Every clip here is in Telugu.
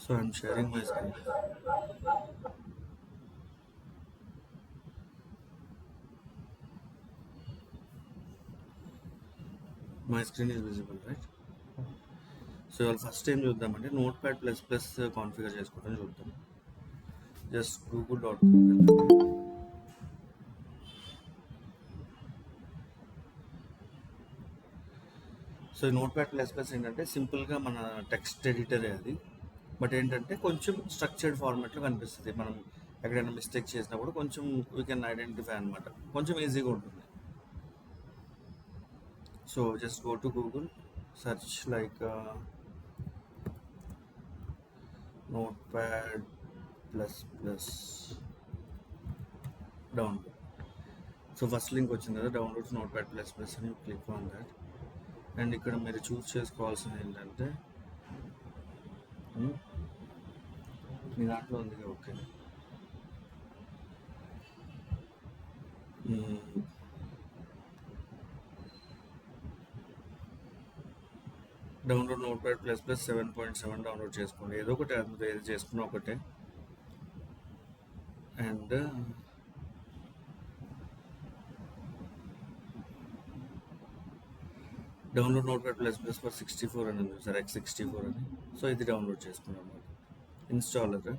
So I'm sharing my screen. My screen is visible, right? So ఇవాళ ఫస్ట్ ఏం చూద్దామంటే Notepad plus plus configure చేసుకోవడం చూద్దాం. జస్ట్ google.com వెళ్ళండి. So Notepad plus plus ఏంటంటే సింపుల్గా మన టెక్స్ట్ ఎడిటరే అది. బట్ ఏంటంటే కొంచెం స్ట్రక్చర్డ్ ఫార్మాట్లో కనిపిస్తుంది. మనం ఎక్కడైనా మిస్టేక్ చేసినప్పుడు కొంచెం వీ కెన్ ఐడెంటిఫై అనమాట. కొంచెం ఈజీగా ఉంటుంది. So just go to Google, search like note pad plus plus download. So first link వచ్చింది కదా, downloads note pad plus plus అని క్లిక్ ఆన్ దాట్. అండ్ ఇక్కడ మీరు చూస్ చేసుకోవాల్సింది ఏంటంటే మీ దాంట్లో ఉంది okay. Download note pad plus plus 7.7 download చేసుకోండి. ఏదో ఒకటి అందులో ఏది చేసుకున్నా ఒకటే. And download note pad plus plus for 64 అని ఉంది సార్, X64 అని. సో ఇది డౌన్లోడ్ చేసుకున్నాం. ఇన్స్టాలర్.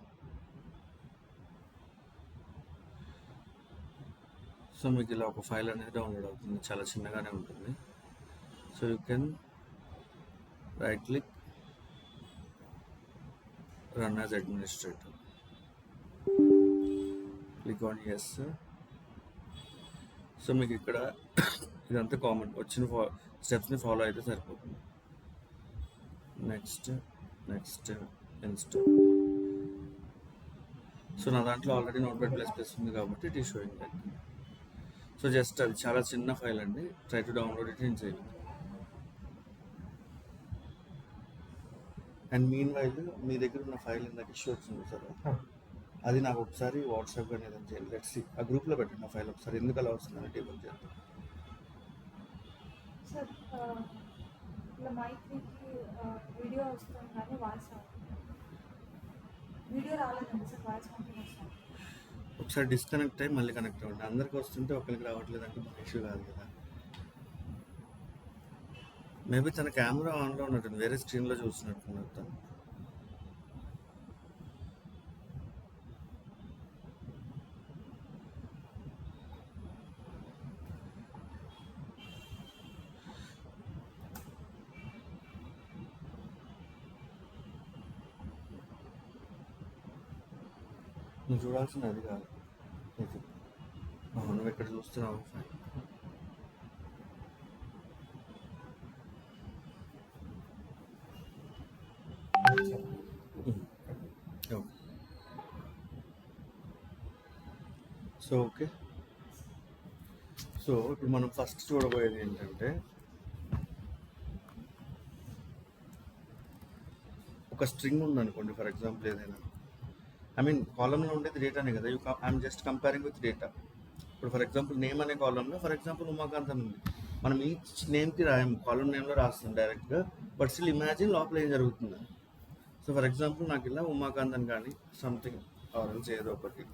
సో మీకు ఇలా ఒక ఫైల్ అనేది డౌన్లోడ్ అవుతుంది. చాలా చిన్నగానే ఉంటుంది. So you can right click, run as administrator, click on yes. So మీకు ఇక్కడ ఇదంతా కామన్, వచ్చిన స్టెప్స్ని ఫాలో అయితే సరిపోతుంది. Next next install. సో నా దాంట్లో already Notepad plus plus ఉంది కాబట్టి it is showing that. So just అది చాలా చిన్న ఫైల్ అండి. Try to download it in save. And meanwhile మీ దగ్గర ఉన్న ఫైల్ ఇందాక ఇష్యూ వచ్చింది సార్, అది నాకు ఒకసారి వాట్సాప్ కానీ ఏదైనా చేయాలి. లెట్స్ ఆ గ్రూప్లో పెట్టండి ఆ ఫైల్ ఒకసారి, ఎందుకు అలా వస్తుందని టేబుల్ చేద్దాం. సార్ ఇలా మైక్కి వీడియో వస్తుంది కానీ వాయిస్ వీడియో రాలేదండి సార్, వాయిస్ కంపెనీ వస్తుంది. ఒకసారి డిస్కనెక్ట్ అయ్యి మళ్ళీ కనెక్ట్ అవ్వండి. అందరికి వస్తుంటే ఒకరికి రావట్లేదు అంటే మన ఇష్యూ కాదు కదా. మేబీ తన కెమెరా ఆన్లో ఉన్నట్టుంది, వేరే స్క్రీన్లో చూస్తున్నట్టున్నారు తను. నువ్వు చూడాల్సింది అది కాదు, ఇది నువ్వు ఇక్కడ చూస్తున్నావు ఫైన్. So okay. సో ఇప్పుడు మనం ఫస్ట్ చూడబోయేది ఏంటంటే ఒక స్ట్రింగ్ ఉందనుకోండి. ఫర్ ఎగ్జాంపుల్ ఏదైనా, ఐ మీన్ కాలంలో ఉండేది డేటానే కదా. I'm just comparing with data. ఇప్పుడు ఫర్ ఎగ్జాంపుల్ నేమ్ అనే కాలంలో ఫర్ ఎగ్జాంపుల్ ఉమాకాంత్ అని ఉంది. మనం ఈచ్ నేమ్కి రాయము, కాలం నేమ్లో రాస్తాం డైరెక్ట్గా. బట్ స్టిల్ ఇమాజిన్ లోపల ఏం జరుగుతుంది. సో ఫర్ ఎగ్జాంపుల్ నాకు ఇలా ఉమాకాంత్ అని కానీ సంథింగ్ ఆరెంజ్ ఏదో ఒకటి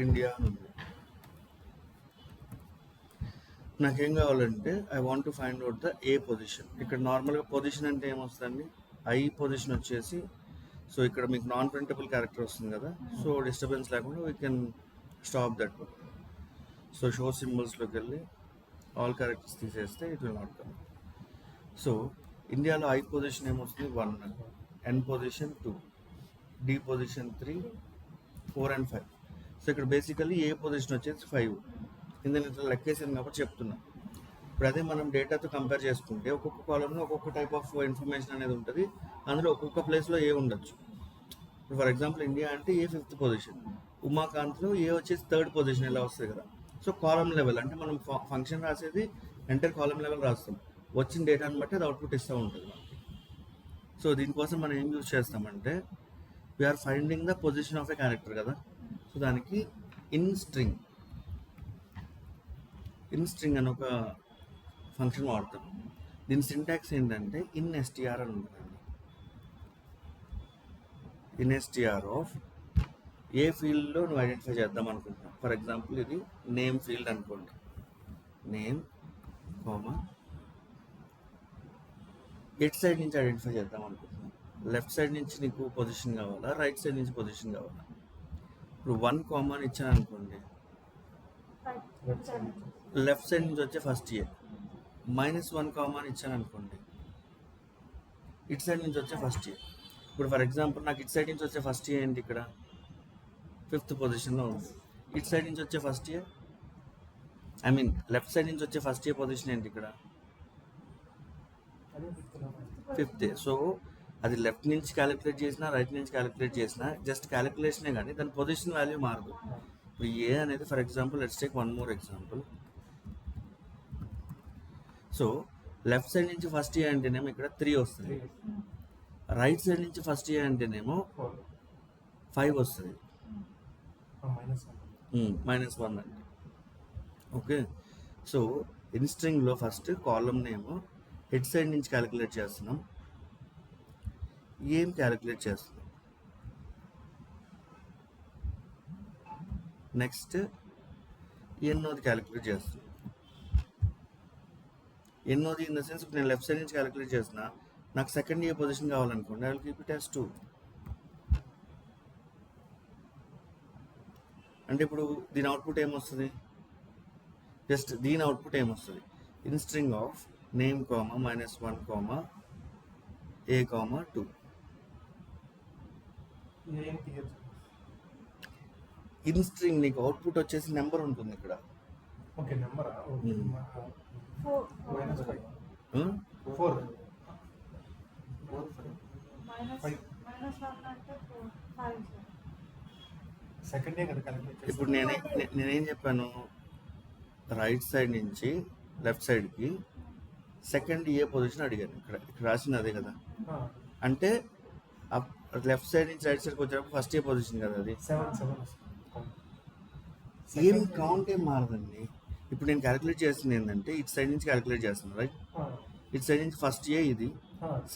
ఇండియా అని ఉంది. నాకేం కావాలంటే I want to find out the A position. ఇక్కడ నార్మల్గా పొజిషన్ అంటే ఏమొస్తుందండి, ఐ పొజిషన్ వచ్చేసి, సో ఇక్కడ మీకు నాన్ ప్రింటబుల్ క్యారెక్టర్ వస్తుంది కదా. సో డిస్టర్బెన్స్ లేకుండా we can stop that. So show సింబల్స్లోకి వెళ్ళి ఆల్ క్యారెక్టర్స్ తీసేస్తే it will not come. So ఇండియాలో ఐ పొజిషన్ ఏమొస్తుంది 1, N position 2, D position 3, 4 and 5. So ఇక్కడ బేసికలీ ఏ పొజిషన్ వచ్చేసి 5. కింద ఇట్లా లెక్కేసింది కాబట్టి చెప్తున్నా. ఇప్పుడు అదే మనం డేటాతో కంపేర్ చేసుకుంటే ఒక్కొక్క కాలంలో ఒక్కొక్క టైప్ ఆఫ్ ఇన్ఫర్మేషన్ అనేది ఉంటుంది. అందులో ఒక్కొక్క ప్లేస్లో ఏ ఉండొచ్చు. ఇప్పుడు ఫర్ ఎగ్జాంపుల్ ఇండియా అంటే ఏ 5th పొజిషన్, ఉమాకాంత్లో ఏ వచ్చేసి 3rd పొజిషన్, ఇలా వస్తుంది కదా. సో కాలం లెవెల్ అంటే మనం ఫంక్షన్ రాసేది ఎంటర్ కాలం లెవెల్ రాస్తాం. వచ్చిన డేటాని బట్టి అది అవుట్పుట్ ఇస్తూ ఉంటుంది మనకి. సో దీనికోసం మనం ఏం యూజ్ చేస్తామంటే we're finding the position of a character కదా. సో దానికి ఇన్ స్ట్రింగ్ అని ఒక ఫంక్షన్ వాడతాం. దీని సింటాక్స్ ఏంటంటే ఇన్ ఎస్టిఆర్ అని ఉంటుందండి. ఇన్ ఎస్టిఆర్ ఆఫ్ ఏ ఫీల్డ్లో నువ్వు ఐడెంటిఫై చేద్దాం అనుకుంటున్నావు. ఫర్ ఎగ్జాంపుల్ ఇది నేమ్ ఫీల్డ్ అనుకోండి. నేమ్ కామా ఎట్ సైడ్ నుంచి ఐడెంటిఫై చేద్దాం అనుకుంటున్నాను. లెఫ్ట్ సైడ్ నుంచి నీకు పొజిషన్ కావాలా, రైట్ సైడ్ నుంచి పొజిషన్ కావాలా? ఇప్పుడు 1 కామా అని ఇచ్చాను అనుకోండి, లెఫ్ట్ సైడ్ నుంచి వచ్చే ఫస్ట్ ఏ. -1 కామా అని ఇచ్చాను అనుకోండి, ఇట్ సైడ్ నుంచి వచ్చే ఫస్ట్ ఏ. ఇప్పుడు ఫర్ ఎగ్జాంపుల్ నాకు ఇట్ సైడ్ నుంచి వచ్చే ఫస్ట్ ఏ ఏంటి, ఇక్కడ 5th పొజిషన్లో ఉంది. ఇట్ సైడ్ నుంచి వచ్చే first A, I mean left side నుంచి వచ్చే ఫస్ట్ ఏ పొజిషన్ ఏంటి, ఇక్కడ 5th. సో అది లెఫ్ట్ నుంచి క్యాలిక్యులేట్ చేసినా రైట్ నుంచి క్యాలిక్యులేట్ చేసినా జస్ట్ క్యాలిక్యులేషనే, కానీ దాని పొజిషన్ వాల్యూ మారదు. ఇప్పుడు ఏ అనేది for example let's take one more example. So left side నుంచి ఫస్ట్ ఏ అంటేనేమో ఇక్కడ 3 వస్తుంది, రైట్ సైడ్ నుంచి ఫస్ట్ ఏ అంటేనేమో 5 వస్తుంది, -1 అంటే. ఓకే, సో ఇన్ స్ట్రింగ్లో first column name head side నుంచి క్యాలిక్యులేట్ చేస్తున్నాం, ఏం క్యాలిక్యులేట్ చేస్తున్నాం. నెక్స్ట్ ఎన్నోది క్యాలిక్యులేట్ చేస్తున్నాం. ఎన్నోది ఇన్ ద సెన్స్ ఇప్పుడు నేను లెఫ్ట్ సైడ్ నుంచి క్యాలిక్యులేట్ చేసిన, నాకు సెకండ్ ఏ పొజిషన్ కావాలనుకోండి, I will keep it as 2. అంటే ఇప్పుడు దీని అవుట్పుట్ ఏమొస్తుంది, జస్ట్ దీని అవుట్పుట్ ఏమొస్తుంది, in string of name comma -1 comma A comma 2. In string నీకు అవుట్పుట్ వచ్చేసి నెంబర్ ఉంటుంది ఇక్కడ. ఓకే, నెంబర్ సెకండ్ కదా క్యాలిక్యులేట్. ఇప్పుడు నేనేం చెప్పాను, రైట్ సైడ్ నుంచి లెఫ్ట్ సైడ్కి సెకండ్ ఏ పొజిషన్ అడిగాను. ఇక్కడ రాసింది అదే కదా, అంటే లెఫ్ట్ సైడ్ నుంచి రైట్ సైడ్కి వచ్చేటప్పుడు ఫస్ట్ ఏ పొజిషన్ కదా అది. 7 ఏం కౌంట్ ఏం మారదండి. ఇప్పుడు నేను క్యాలిక్యులేట్ చేస్తుంది ఏంటంటే ఇటు సైడ్ నుంచి క్యాలిక్యులేట్ చేస్తున్నాను, రైట్? ఇటు సైడ్ నుంచి ఫస్ట్ ఏ ఇది,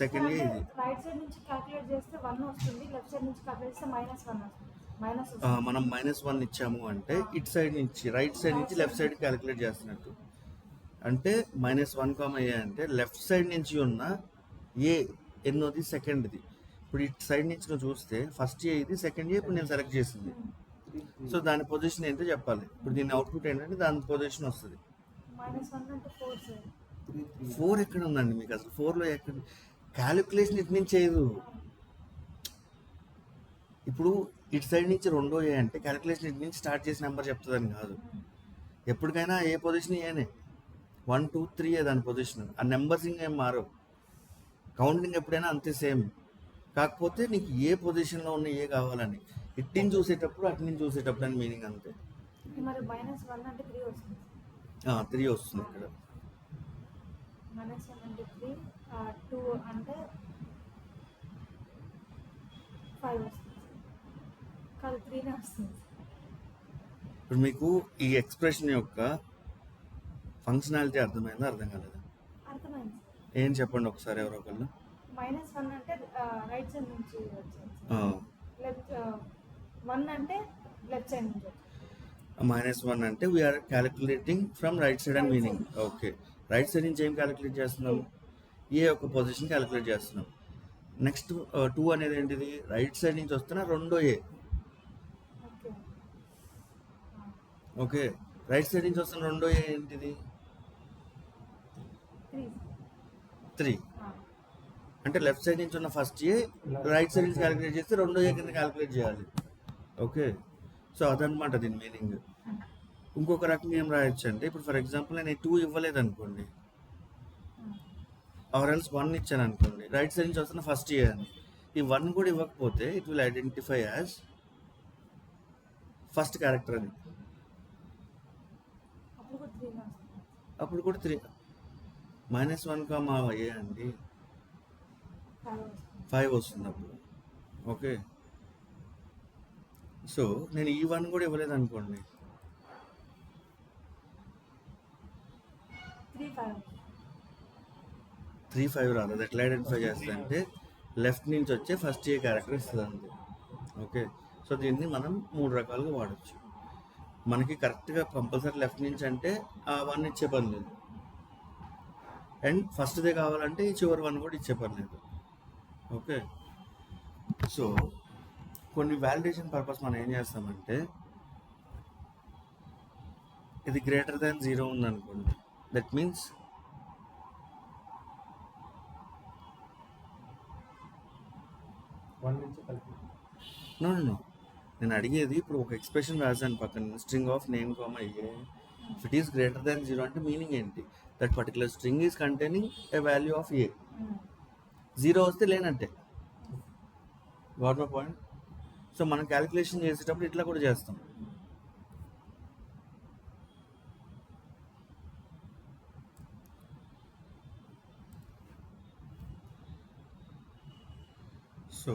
సెకండ్ ఏ ఇది. రైట్ సైడ్ నుంచి క్యాలిక్యులేట్ చేస్తే 1 వస్తుంది, లెఫ్ట్ సైడ్ నుంచి క్యాలిక్యులేట్ చేస్తే -1 వస్తుంది. మనం -1 ఇచ్చాము అంటే ఇటు సైడ్ నుంచి రైట్ సైడ్ నుంచి లెఫ్ట్ సైడ్ క్యాలిక్యులేట్ చేస్తున్నట్టు. అంటే -1 కామా ఏ అంటే లెఫ్ట్ సైడ్ నుంచి ఉన్న ఏ ఎన్నోది, సెకండ్ది. ఇప్పుడు ఇటు సైడ్ నుంచి నువ్వు చూస్తే ఫస్ట్ ఏ ఇది, సెకండ్ ఏ ఇప్పుడు నేను సెలెక్ట్ చేసింది. సో దాని పొజిషన్ ఏంటో చెప్పాలి. ఇప్పుడు దీని అవుట్పుట్ ఏంటంటే దాని పొజిషన్ వస్తుంది. -1 అంటే 4 సార్. 4 ఎక్కడ ఉందండి మీకు అసలు? 4లో ఎక్కడ క్యాలిక్యులేషన్ ఇటు నుంచి చేయదు. ఇప్పుడు ఇటు సైడ్ నుంచి రెండో ఏ అంటే క్యాలిక్యులేషన్ ఇటు నుంచి స్టార్ట్ చేసి నెంబర్ చెప్తుందని కాదు. ఎప్పటికైనా ఏ పొజిషన్ ఏనే 1 2 3 దాని పొజిషన్. ఆ నెంబర్స్ ఇంకేం మారవు, కౌంటింగ్ ఎప్పుడైనా అంతే సేమ్. కాకపోతే నీకు ఏ పొజిషన్లో ఉన్న ఏ కావాలని ఇటు నుంచి చూసేటప్పుడు అటు నుంచి చూసేటప్పుడు అని మీనింగ్ అంతే. మరి -1 అంటే 3 వస్తుంది. 3 వస్తుంది ఇక్కడ. -1 అంటే 3, 2 అంటే 5 వస్తుంది. కాదు 3నే వస్తుంది. ఇప్పుడు మీకు ఈ ఎక్స్ప్రెషన్ యొక్క ఫంక్షనాలిటీ అర్థమైందా, అర్థం కాలేదా? అర్థమైంది. ఏం చెప్పండి ఒకసారి ఎవరో ఒకళ్ళు. -1 అంటే రైట్ సైడ్ నుంచి వచ్చింది, లెఫ్ట్ 1 అంటే లెఫ్ట్ సైడ్ నుంచి వచ్చింది. -1 అంటే we're calculating from right side and meaning. Okay, right side నుంచి ఏం క్యాలిక్యులేట్ చేస్తున్నాం, ఏ యొక్క పొజిషన్ క్యాలిక్యులేట్ చేస్తున్నాం. నెక్స్ట్ 2 అనేది ఏంటిది, రైట్ సైడ్ నుంచి వస్తున్న రెండో ఏ. ఓకే, ఓకే, రైట్ సైడ్ నుంచి వస్తున్న రెండో ఏ ఏంటిది, 3. అంటే లెఫ్ట్ సైడ్ నుంచి ఉన్న ఫస్ట్ ఏ రైట్ సైడ్ నుంచి క్యాలిక్యులేట్ చేస్తే రెండో ఏ కింద క్యాలిక్యులేట్ చేయాలి. ఓకే, సో అదనమాట దీని మీనింగ్. ఇంకొక రకంగా ఏం రాయొచ్చు అంటే, ఇప్పుడు ఫర్ ఎగ్జాంపుల్ నేను 2 ఇవ్వలేదు అనుకోండి, ఆర్ ఎల్స్ 1 ఇచ్చాను అనుకోండి, రైట్ సైడ్ నుంచి వస్తున్న ఫస్ట్ ఏ అని. ఈ 1 కూడా ఇవ్వకపోతే it will identify as first character అని. అప్పుడు కూడా 3 -1 కామా ఏ అండి 5 వస్తుంది అప్పుడు. ఓకే, సో నేను ఈ 1 కూడా ఇవ్వలేదు అనుకోండి, 3 5 3 5 రాదు. అది ఎట్లా ఐడెంటిఫై చేస్తుంది అంటే లెఫ్ట్ నుంచి వచ్చే ఫస్ట్ ఏ క్యారెక్టర్ ఇస్తుంది అంతే. ఓకే, సో దీన్ని మనం 3 రకాలుగా వాడచ్చు. మనకి కరెక్ట్గా కంపల్సరీ లెఫ్ట్ నుంచి అంటే ఆ 1 ఇచ్చే పని లేదు, అండ్ ఫస్ట్దే కావాలంటే ఈ చివరి 1 కూడా ఇచ్చే పని లేదు. ఓకే, సో కొన్ని వ్యాలిడేషన్ పర్పస్ మనం ఏం చేస్తామంటే ఇది గ్రేటర్ దాన్ 0 ఉందనుకోండి, దట్ మీన్స్ వన్ నుంచి కలిపి నో నో నో నేను అడిగేది ఇప్పుడు ఒక ఎక్స్ప్రెషన్ రాశాను పక్కన string of name comma A. If it is greater than 0 అంటే మీనింగ్ ఏంటి? That particular string is containing a value of A. 0 వస్తే లేనంటే. Got my point? సో మనం క్యాలిక్యులేషన్ చేసేటప్పుడు ఇట్లా కూడా చేస్తాం. సో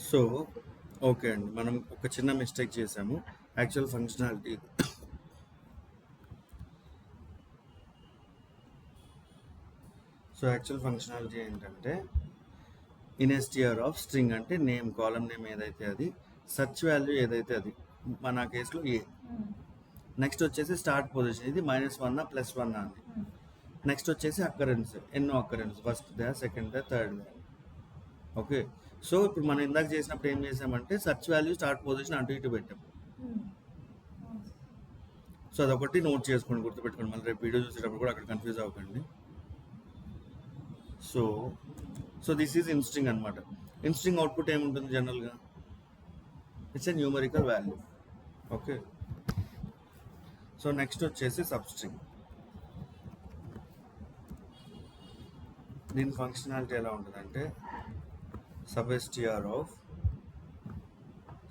సో ఓకే అండి, మనం ఒక చిన్న మిస్టేక్ చేసాము. యాక్చువల్ ఫంక్షనాలిటీ ఏంటంటే ఇన్ఎస్టిఆర్ ఆఫ్ స్ట్రింగ్ అంటే నేమ్, కాలం నేమ్ ఏదైతే అది, సర్చ్ వాల్యూ ఏదైతే అది, మన కేసులో ఏ. నెక్స్ట్ వచ్చేసి స్టార్ట్ పొజిషన్, ఇది -1 +1 అని. నెక్స్ట్ వచ్చేసి అక్కరెన్స్, ఎన్నో అక్కరెన్స్, ఫస్ట్ దా, సెకండ్ దా, థర్డ్ దా. ఓకే, సో ఇప్పుడు మనం ఇందాక చేసినప్పుడు ఏం చేసామంటే సర్చ్ వాల్యూ స్టార్ట్ పొజిషన్ అటు ఇటు పెట్టాం. సో అదొకటి నోట్ చేసుకోండి, గుర్తుపెట్టుకోండి, మళ్ళీ రేపు వీడియో చూసేటప్పుడు కూడా అక్కడ కన్ఫ్యూజ్ అవ్వకండి. సో దిస్ ఈజ్ ఇన్స్ట్రింగ్ అనమాట. ఇన్స్ట్రింగ్ అవుట్పుట్ ఏముంటుంది జనరల్గా? It's a numerical value. Okay, so next వచ్చేసి సబ్స్ట్రింగ్. దీని ఫంక్షనాలిటీ ఎలా ఉంటుందంటే సబ్ఎస్టిఆర్ ఆఫ్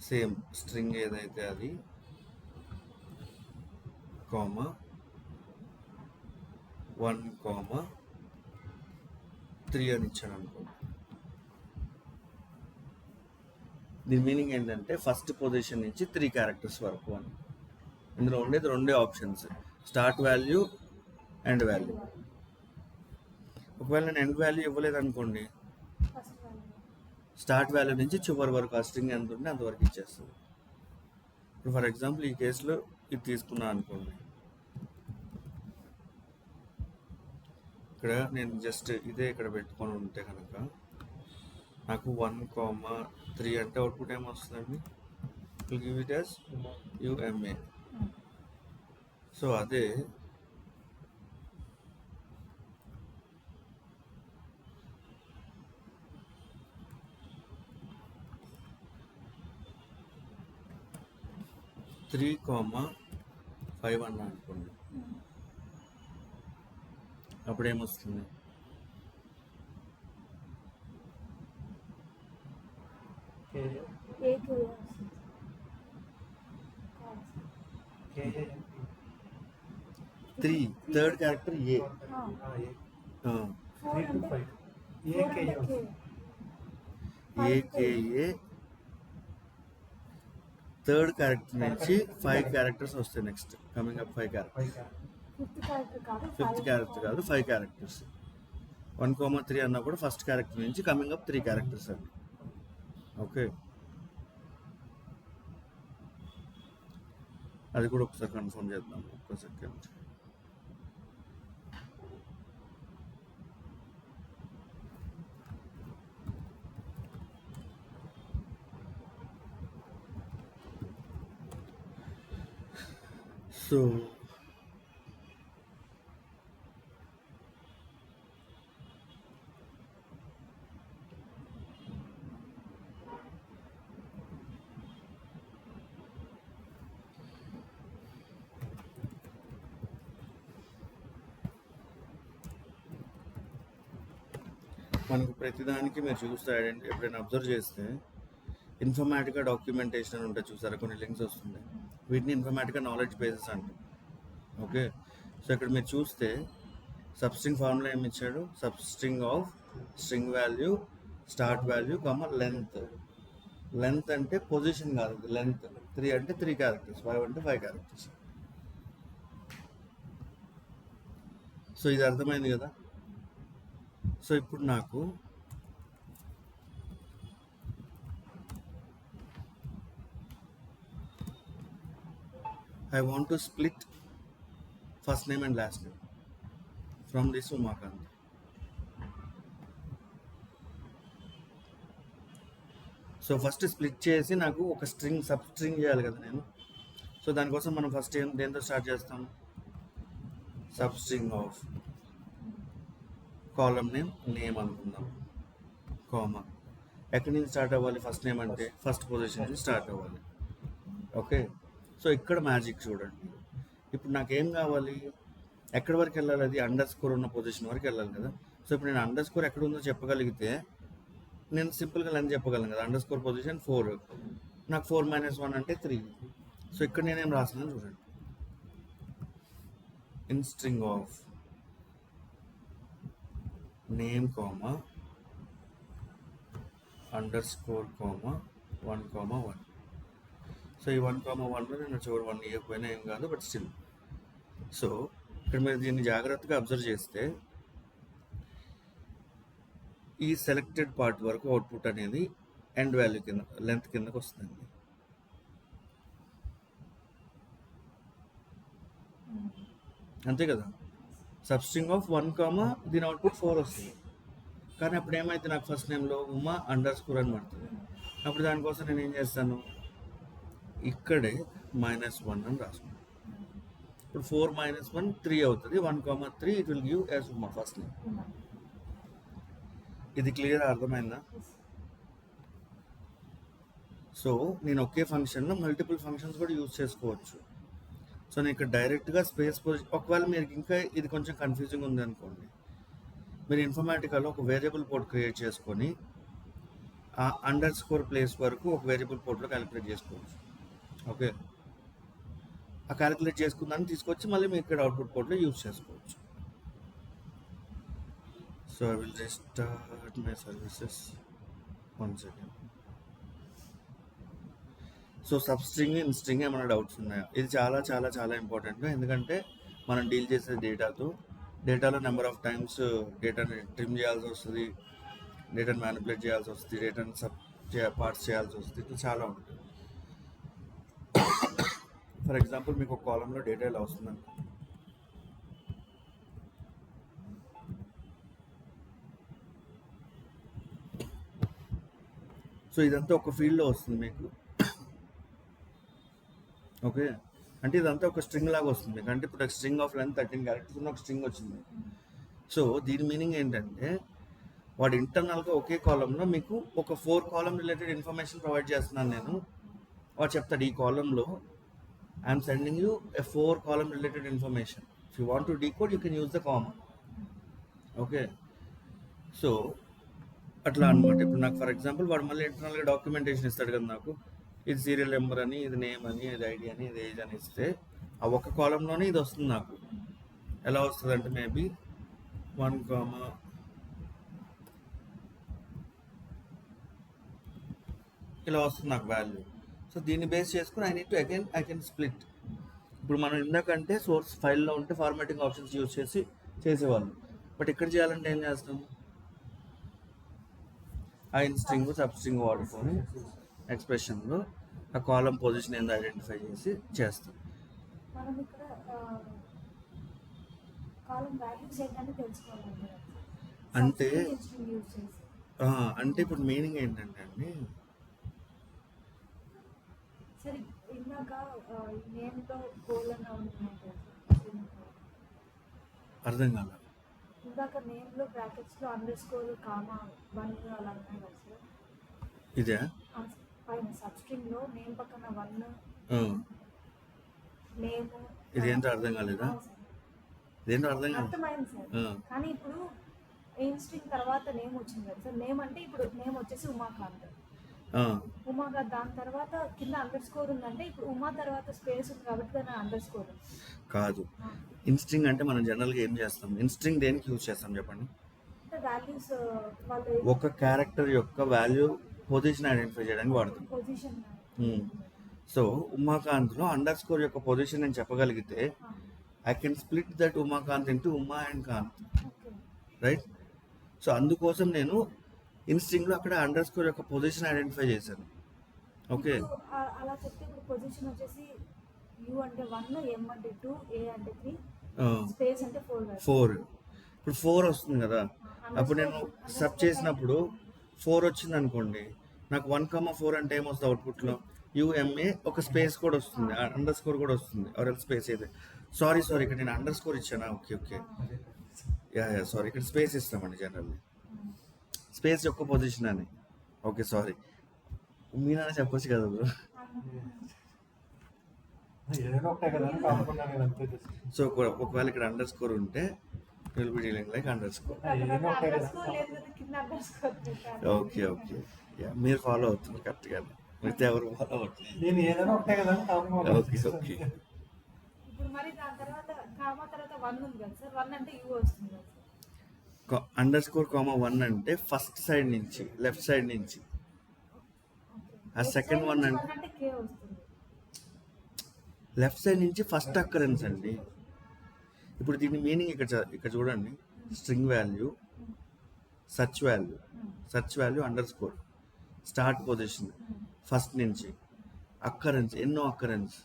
సేమ్ స్ట్రింగ్ ఏదైతే అది, కామా 1, 3 అని ఇచ్చాను అనుకోండి. దీని మీనింగ్ ఏంటంటే ఫస్ట్ పొజిషన్ నుంచి 3 క్యారెక్టర్స్ వరకు అని. ఇందులో ఉండేది 2 options, start value, end value. ఒకవేళ నేను ఎండ్ వాల్యూ ఇవ్వలేదు అనుకోండి, ఫస్ట్ వాల్యూ స్టార్ట్ వాల్యూ నుంచి చివరి వరకు ఆ స్ట్రింగ్ ఎంత ఉంటే అంతవరకు ఇచ్చేస్తుంది. ఇప్పుడు ఫర్ ఎగ్జాంపుల్ ఈ కేసులో ఇది తీసుకున్నాను అనుకోండి, ఇక్కడ నేను జస్ట్ ఇదే ఇక్కడ పెట్టుకొని ఉంటే కనుక నాకు 1, 3 అంటే అవుట్పుట్ ఏమొస్తుందండి? Give it as UMA. So అదే త్రీ కామా 5 అన్నా అనుకోండి, అప్పుడు ఏమొస్తుంది? కేఏ ఏకి KANP 3 third character A. 3 to 5 AKA వస్తుంది. ఏకేఏ థర్డ్ క్యారెక్టర్ నుంచి 5 క్యారెక్టర్స్ వస్తాయి. Next coming up 5 characters. 5th character కాదు, ఫిఫ్త్ క్యారెక్టర్ కాదు, 5 క్యారెక్టర్స్. 1, 3 అన్నా కూడా ఫస్ట్ క్యారెక్టర్ నుంచి కమింగ్ అప్ 3 క్యారెక్టర్స్ అండి. ఓకే, అది కూడా ఒకసారి కన్ఫర్మ్ చేద్దాం, ఒక్క సెకండ్. సో మనకు ప్రతిదానికి మీరు చూస్తే ఎప్పుడైనా అబ్జర్వ్ చేస్తే ఇన్ఫర్మాటికా డాక్యుమెంటేషన్ అని ఉంటుంది చూసారా, కొన్ని లింక్స్ వస్తుంది, వీటిని ఇన్ఫర్మాటికా నాలెడ్జ్ బేసెస్ అంటారు. ఓకే, సో ఇక్కడ మీరు చూస్తే సబ్స్ట్రింగ్ ఫార్ములా ఏమి ఇచ్చాడు, substring of string value start value length. Length అంటే పొజిషన్ కాదు, లెంత్. 3 అంటే 3 క్యారెక్టర్స్, 5 అంటే 5 క్యారెక్టర్స్. సో ఇది అర్థమైంది కదా. సో ఇప్పుడు నాకు I want to split first name and last name from this Umakant. So first split చేసి నాకు ఒక సబ్ స్ట్రింగ్ చేయాలి కదా నేను. సో దానికోసం మనం ఫస్ట్ దేంతో స్టార్ట్ చేస్తాం, sub string of column name అనుకుందాం, కామా. ఎక్కడి నుంచి స్టార్ట్ అవ్వాలి, ఫస్ట్ నేమ్ అంటే ఫస్ట్ పొజిషన్ నుంచి స్టార్ట్ అవ్వాలి. ఓకే, సో ఇక్కడ మ్యాజిక్ చూడండి. ఇప్పుడు నాకేం కావాలి, ఎక్కడి వరకు వెళ్ళాలి, అది అండర్ స్కోర్ ఉన్న పొజిషన్ వరకు వెళ్ళాలి కదా. సో ఇప్పుడు నేను అండర్ స్కోర్ ఎక్కడ ఉందో చెప్పగలిగితే నేను సింపుల్గా లెంత్ చెప్పగలను కదా. అండర్ స్కోర్ పొజిషన్ 4, నాకు 4 - 1 అంటే 3. సో ఇక్కడ నేనేం రాస్తున్నాను చూడండి, in string of name comma under score comma 1, 1. So ఈ 1, 1లో నేను చివరి 1 ఇవ్వకపోయినా ఏం కాదు, బట్ స్టిల్. సో ఇక్కడ మీరు దీన్ని జాగ్రత్తగా అబ్జర్వ్ చేస్తే ఈ సెలెక్టెడ్ పార్ట్ వరకు అవుట్పుట్ అనేది ఎండ్ వాల్యూ కింద, లెంత్ కిందకు వస్తుంది. అంతే కదా. సబ్స్ట్రింగ్ ఆఫ్ 1, దీని అవుట్పుట్ 4 వస్తుంది. కానీ అప్పుడు ఏమైతే నాకు ఫస్ట్ నేమ్లో ఉమా అండర్ స్కోర్ అని పడుతుంది. అప్పుడు దానికోసం నేను ఏం చేస్తాను, ఇక్కడే -1 అని రాసుకుంటాను. ఇప్పుడు 4 - 1 3 అవుతుంది. 1, 3 it will give as Uma first name. ఇది క్లియర్ అర్థమైందా. సో నేను ఒకే ఫంక్షన్లో మల్టిపుల్ ఫంక్షన్స్ కూడా యూజ్ చేసుకోవచ్చు. సో నేను ఇక్కడ డైరెక్ట్గా స్పేస్ పొజిషన్, ఒకవేళ మీరు ఇంకా ఇది కొంచెం కన్ఫ్యూజింగ్ ఉంది అనుకోండి, మీరు ఇన్ఫర్మాటికాలో ఒక వేరియబుల్ పోర్ట్ క్రియేట్ చేసుకొని ఆ అండర్ స్కోర్ ప్లేస్ వరకు ఒక వేరియబుల్ పోర్ట్లో క్యాలిక్యులేట్ చేసుకోవచ్చు. ఓకే, ఆ క్యాలిక్యులేట్ చేసుకుందాన్ని తీసుకొచ్చి మళ్ళీ మీరు ఇక్కడ అవుట్పుట్ పోర్ట్లో యూజ్ చేసుకోవచ్చు. So I will restart my services. 1 second. So substring in string ఏమైనా డౌట్స్ ఉన్నాయా? ఇది చాలా చాలా చాలా ఇంపార్టెంట్, ఎందుకంటే మనం డీల్ చేసే డేటాలో నెంబర్ ఆఫ్ టైమ్స్ డేటాని ట్రిమ్ చేయాల్సి వస్తుంది, డేటాని మ్యానిపులేట్ చేయాల్సి వస్తుంది, డేటాని పార్ట్స్ చేయాల్సి వస్తుంది, ఇది చాలా ఉంటుంది. ఫర్ ఎగ్జాంపుల్ మీకు ఒక కాలంలో డేటా ఇలా వస్తుందండి. సో ఇదంతా ఒక ఫీల్డ్లో వస్తుంది మీకు. ఓకే, అంటే ఇదంతా ఒక స్ట్రింగ్ లాగా వస్తుంది మీకు. అంటే ఇప్పుడు స్ట్రింగ్ ఆఫ్ లెంత్ 13 క్యారెక్టర్స్ ఉన్న ఒక స్ట్రింగ్ వచ్చింది. సో దీని మీనింగ్ ఏంటంటే వాడు ఇంటర్నల్గా ఒకే కాలంలో మీకు ఒక 4 కాలం రిలేటెడ్ ఇన్ఫర్మేషన్ ప్రొవైడ్ చేస్తున్నాను నేను. వాడు చెప్తాడు, ఈ కాలంలో I'm sending you a 4 column related information. If you want to decode you can use the comma. Okay, so అట్లా అనమాట. ఇప్పుడు నాకు ఫర్ ఎగ్జాంపుల్ వాడు మళ్ళీ ఇంటర్నల్గా డాక్యుమెంటేషన్ ఇస్తాడు కదా నాకు, ఇది సీరియల్ నెంబర్ అని, ఇది నేమ్ అని, ఇది ఐడి అని, ఇది ఏజ్ అని ఇస్తే ఆ ఒక్క కాలంలోనే ఇది వస్తుంది నాకు. ఎలా వస్తుంది అంటే మేబీ 1, ఇలా వస్తుంది నాకు వాల్యూ. సో దీన్ని బేస్ చేసుకుని ఐ కెన్ స్ప్లిట్. ఇప్పుడు మనం ఇందాకంటే సోర్స్ ఫైల్లో ఉంటే ఫార్మాటింగ్ ఆప్షన్స్ యూజ్ చేసి చేసేవాళ్ళు, బట్ ఇక్కడ చేయాలంటే ఏం చేస్తాం, ఆ స్ట్రింగ్ సబ్ స్ట్రింగ్ వాడుకొని ఎక్స్ప్రెషన్లో ఆ కాలం పొజిషన్ ఏందో ఐడెంటిఫై చేసి చేస్తాం. మనం ఇక్కడ కాలం వాల్యూస్ ఏంటంటే తెలుసుకోవాలండి. అంటే యూజ్ చేసి అంటే ఇప్పుడు మీనింగ్ ఏంటంటే అండి, సరే ఇందాక నేమ్లో కోలన్ ఉన్నాయి కదా, అర్థం కాల. ఇందాక నేమ్లో బ్రాకెట్స్లో అండర్ స్కోర్ కామా 1 అలా ఉన్నాయి కదా సార్. ఇదే పైన సబ్స్ట్రింగ్లో నేమ్ పక్కన 1 నేమ్. ఇదేంటో అర్థం కాలేదా? ఇదేంటో అర్థం కాలేదు. అర్థమైంది సార్. కానీ ఇప్పుడు మెయిన్ స్ట్రింగ్ తర్వాత నేమ్ వచ్చింది కదా సార్. నేమ్ అంటే ఇప్పుడు నేమ్ వచ్చేసి ఉమాకాంత్. ఉమాకాంత్ దాని తర్వాత కింద అండర్ స్కోర్ ఉందంటే ఇప్పుడు ఉమా తర్వాత స్పేస్ ఉంది కాబట్టి దాని అండర్ స్కోర్ కాదు. ఇన్స్ట్రింగ్ అంటే మనం జనరల్గా ఏం చేస్తాం? ఇన్స్ట్రింగ్ దేనికి యూజ్ చేస్తాం చెప్పండి? అంటే వాల్యూస్ వాళ్ళు ఒక క్యారెక్టర్ యొక్క వాల్యూ పొజిషన్ ఐడెంటిఫై చేయడానికి వాడతాం. పొజిషన్. సో ఉమాకాంత్లో అండర్ స్కోర్ యొక్క పొజిషన్ నేను చెప్పగలిగితే I can split that Umakant into Uma and Kant, okay. Right? So అందుకోసం నేను ఇన్స్ట్రింగ్లో అక్కడ అండర్ స్కోర్ యొక్క పొజిషన్ ఐడెంటిఫై చేశాను. ఓకే, ఇప్పుడు అలా చెప్తే ఇప్పుడు పొజిషన్ వచ్చేసి యూ అంటే 1, ఎం అంటే 2, ఏ అంటే 3, స్పేస్ అంటే 4 కదా. 4. ఇప్పుడు 4 వస్తుంది కదా, అప్పుడు నేను సబ్ చేసినప్పుడు 4 వచ్చింది అనుకోండి, నాకు 1,4 అంటే ఏమొస్తుంది అవుట్పుట్లో? యుఎంఏ ఒక స్పేస్ కూడా వస్తుంది, అండర్ స్కోర్ కూడా వస్తుంది, ఆర్ ఎల్ స్పేస్ అయితే. సారీ ఇక్కడ నేను అండర్ స్కోర్ ఇచ్చానా? ఓకే, యా సారీ, ఇక్కడ స్పేస్ ఇస్తామండి జనరల్లీ, స్పేస్ యొక్క పొజిషన్ అని. ఓకే సారీ, మీరైనా చెప్పొచ్చు కదా బ్రో. ఏదైనా ఒకటే కదా అని కాకుండా నేను అంతే చేస్తాను. సో ఒకవేళ ఇక్కడ అండర్ స్కోర్ ఉంటే will be dealing like under score. ఏదైనా ఒకటే అండర్ కదా. స్కోర్ లేదు కదా, కింద అండర్ స్కోర్ ఓకే యా, మీరు ఫాలో అవుతున్నారు కరెక్ట్గా, మిగతా ఎవరు ఫాలో అవ్వట్లేదు. నేను ఏదైనా ఒకటే కదా అని కాకుండా ఓకే ఇప్పుడు మరి దాని తర్వాత కామా తర్వాత 1 ఉంది కదా సార్. 1 అంటే యూ వస్తుంది కదా సార్. అండర్ స్కోర్ కామా 1 అంటే ఫస్ట్ సైడ్ నుంచి, లెఫ్ట్ సైడ్ నుంచి. ఆ సెకండ్ వన్ అంటే కే వస్తుంది. లెఫ్ట్ సైడ్ నుంచి ఫస్ట్ అక్కరెన్స్ అండి. ఇప్పుడు దీని మీనింగ్ ఇక్కడ చూడండి, string value, search value under score, start position first నుంచి, అక్కరెన్స్ ఎన్నో అక్కరెన్స్,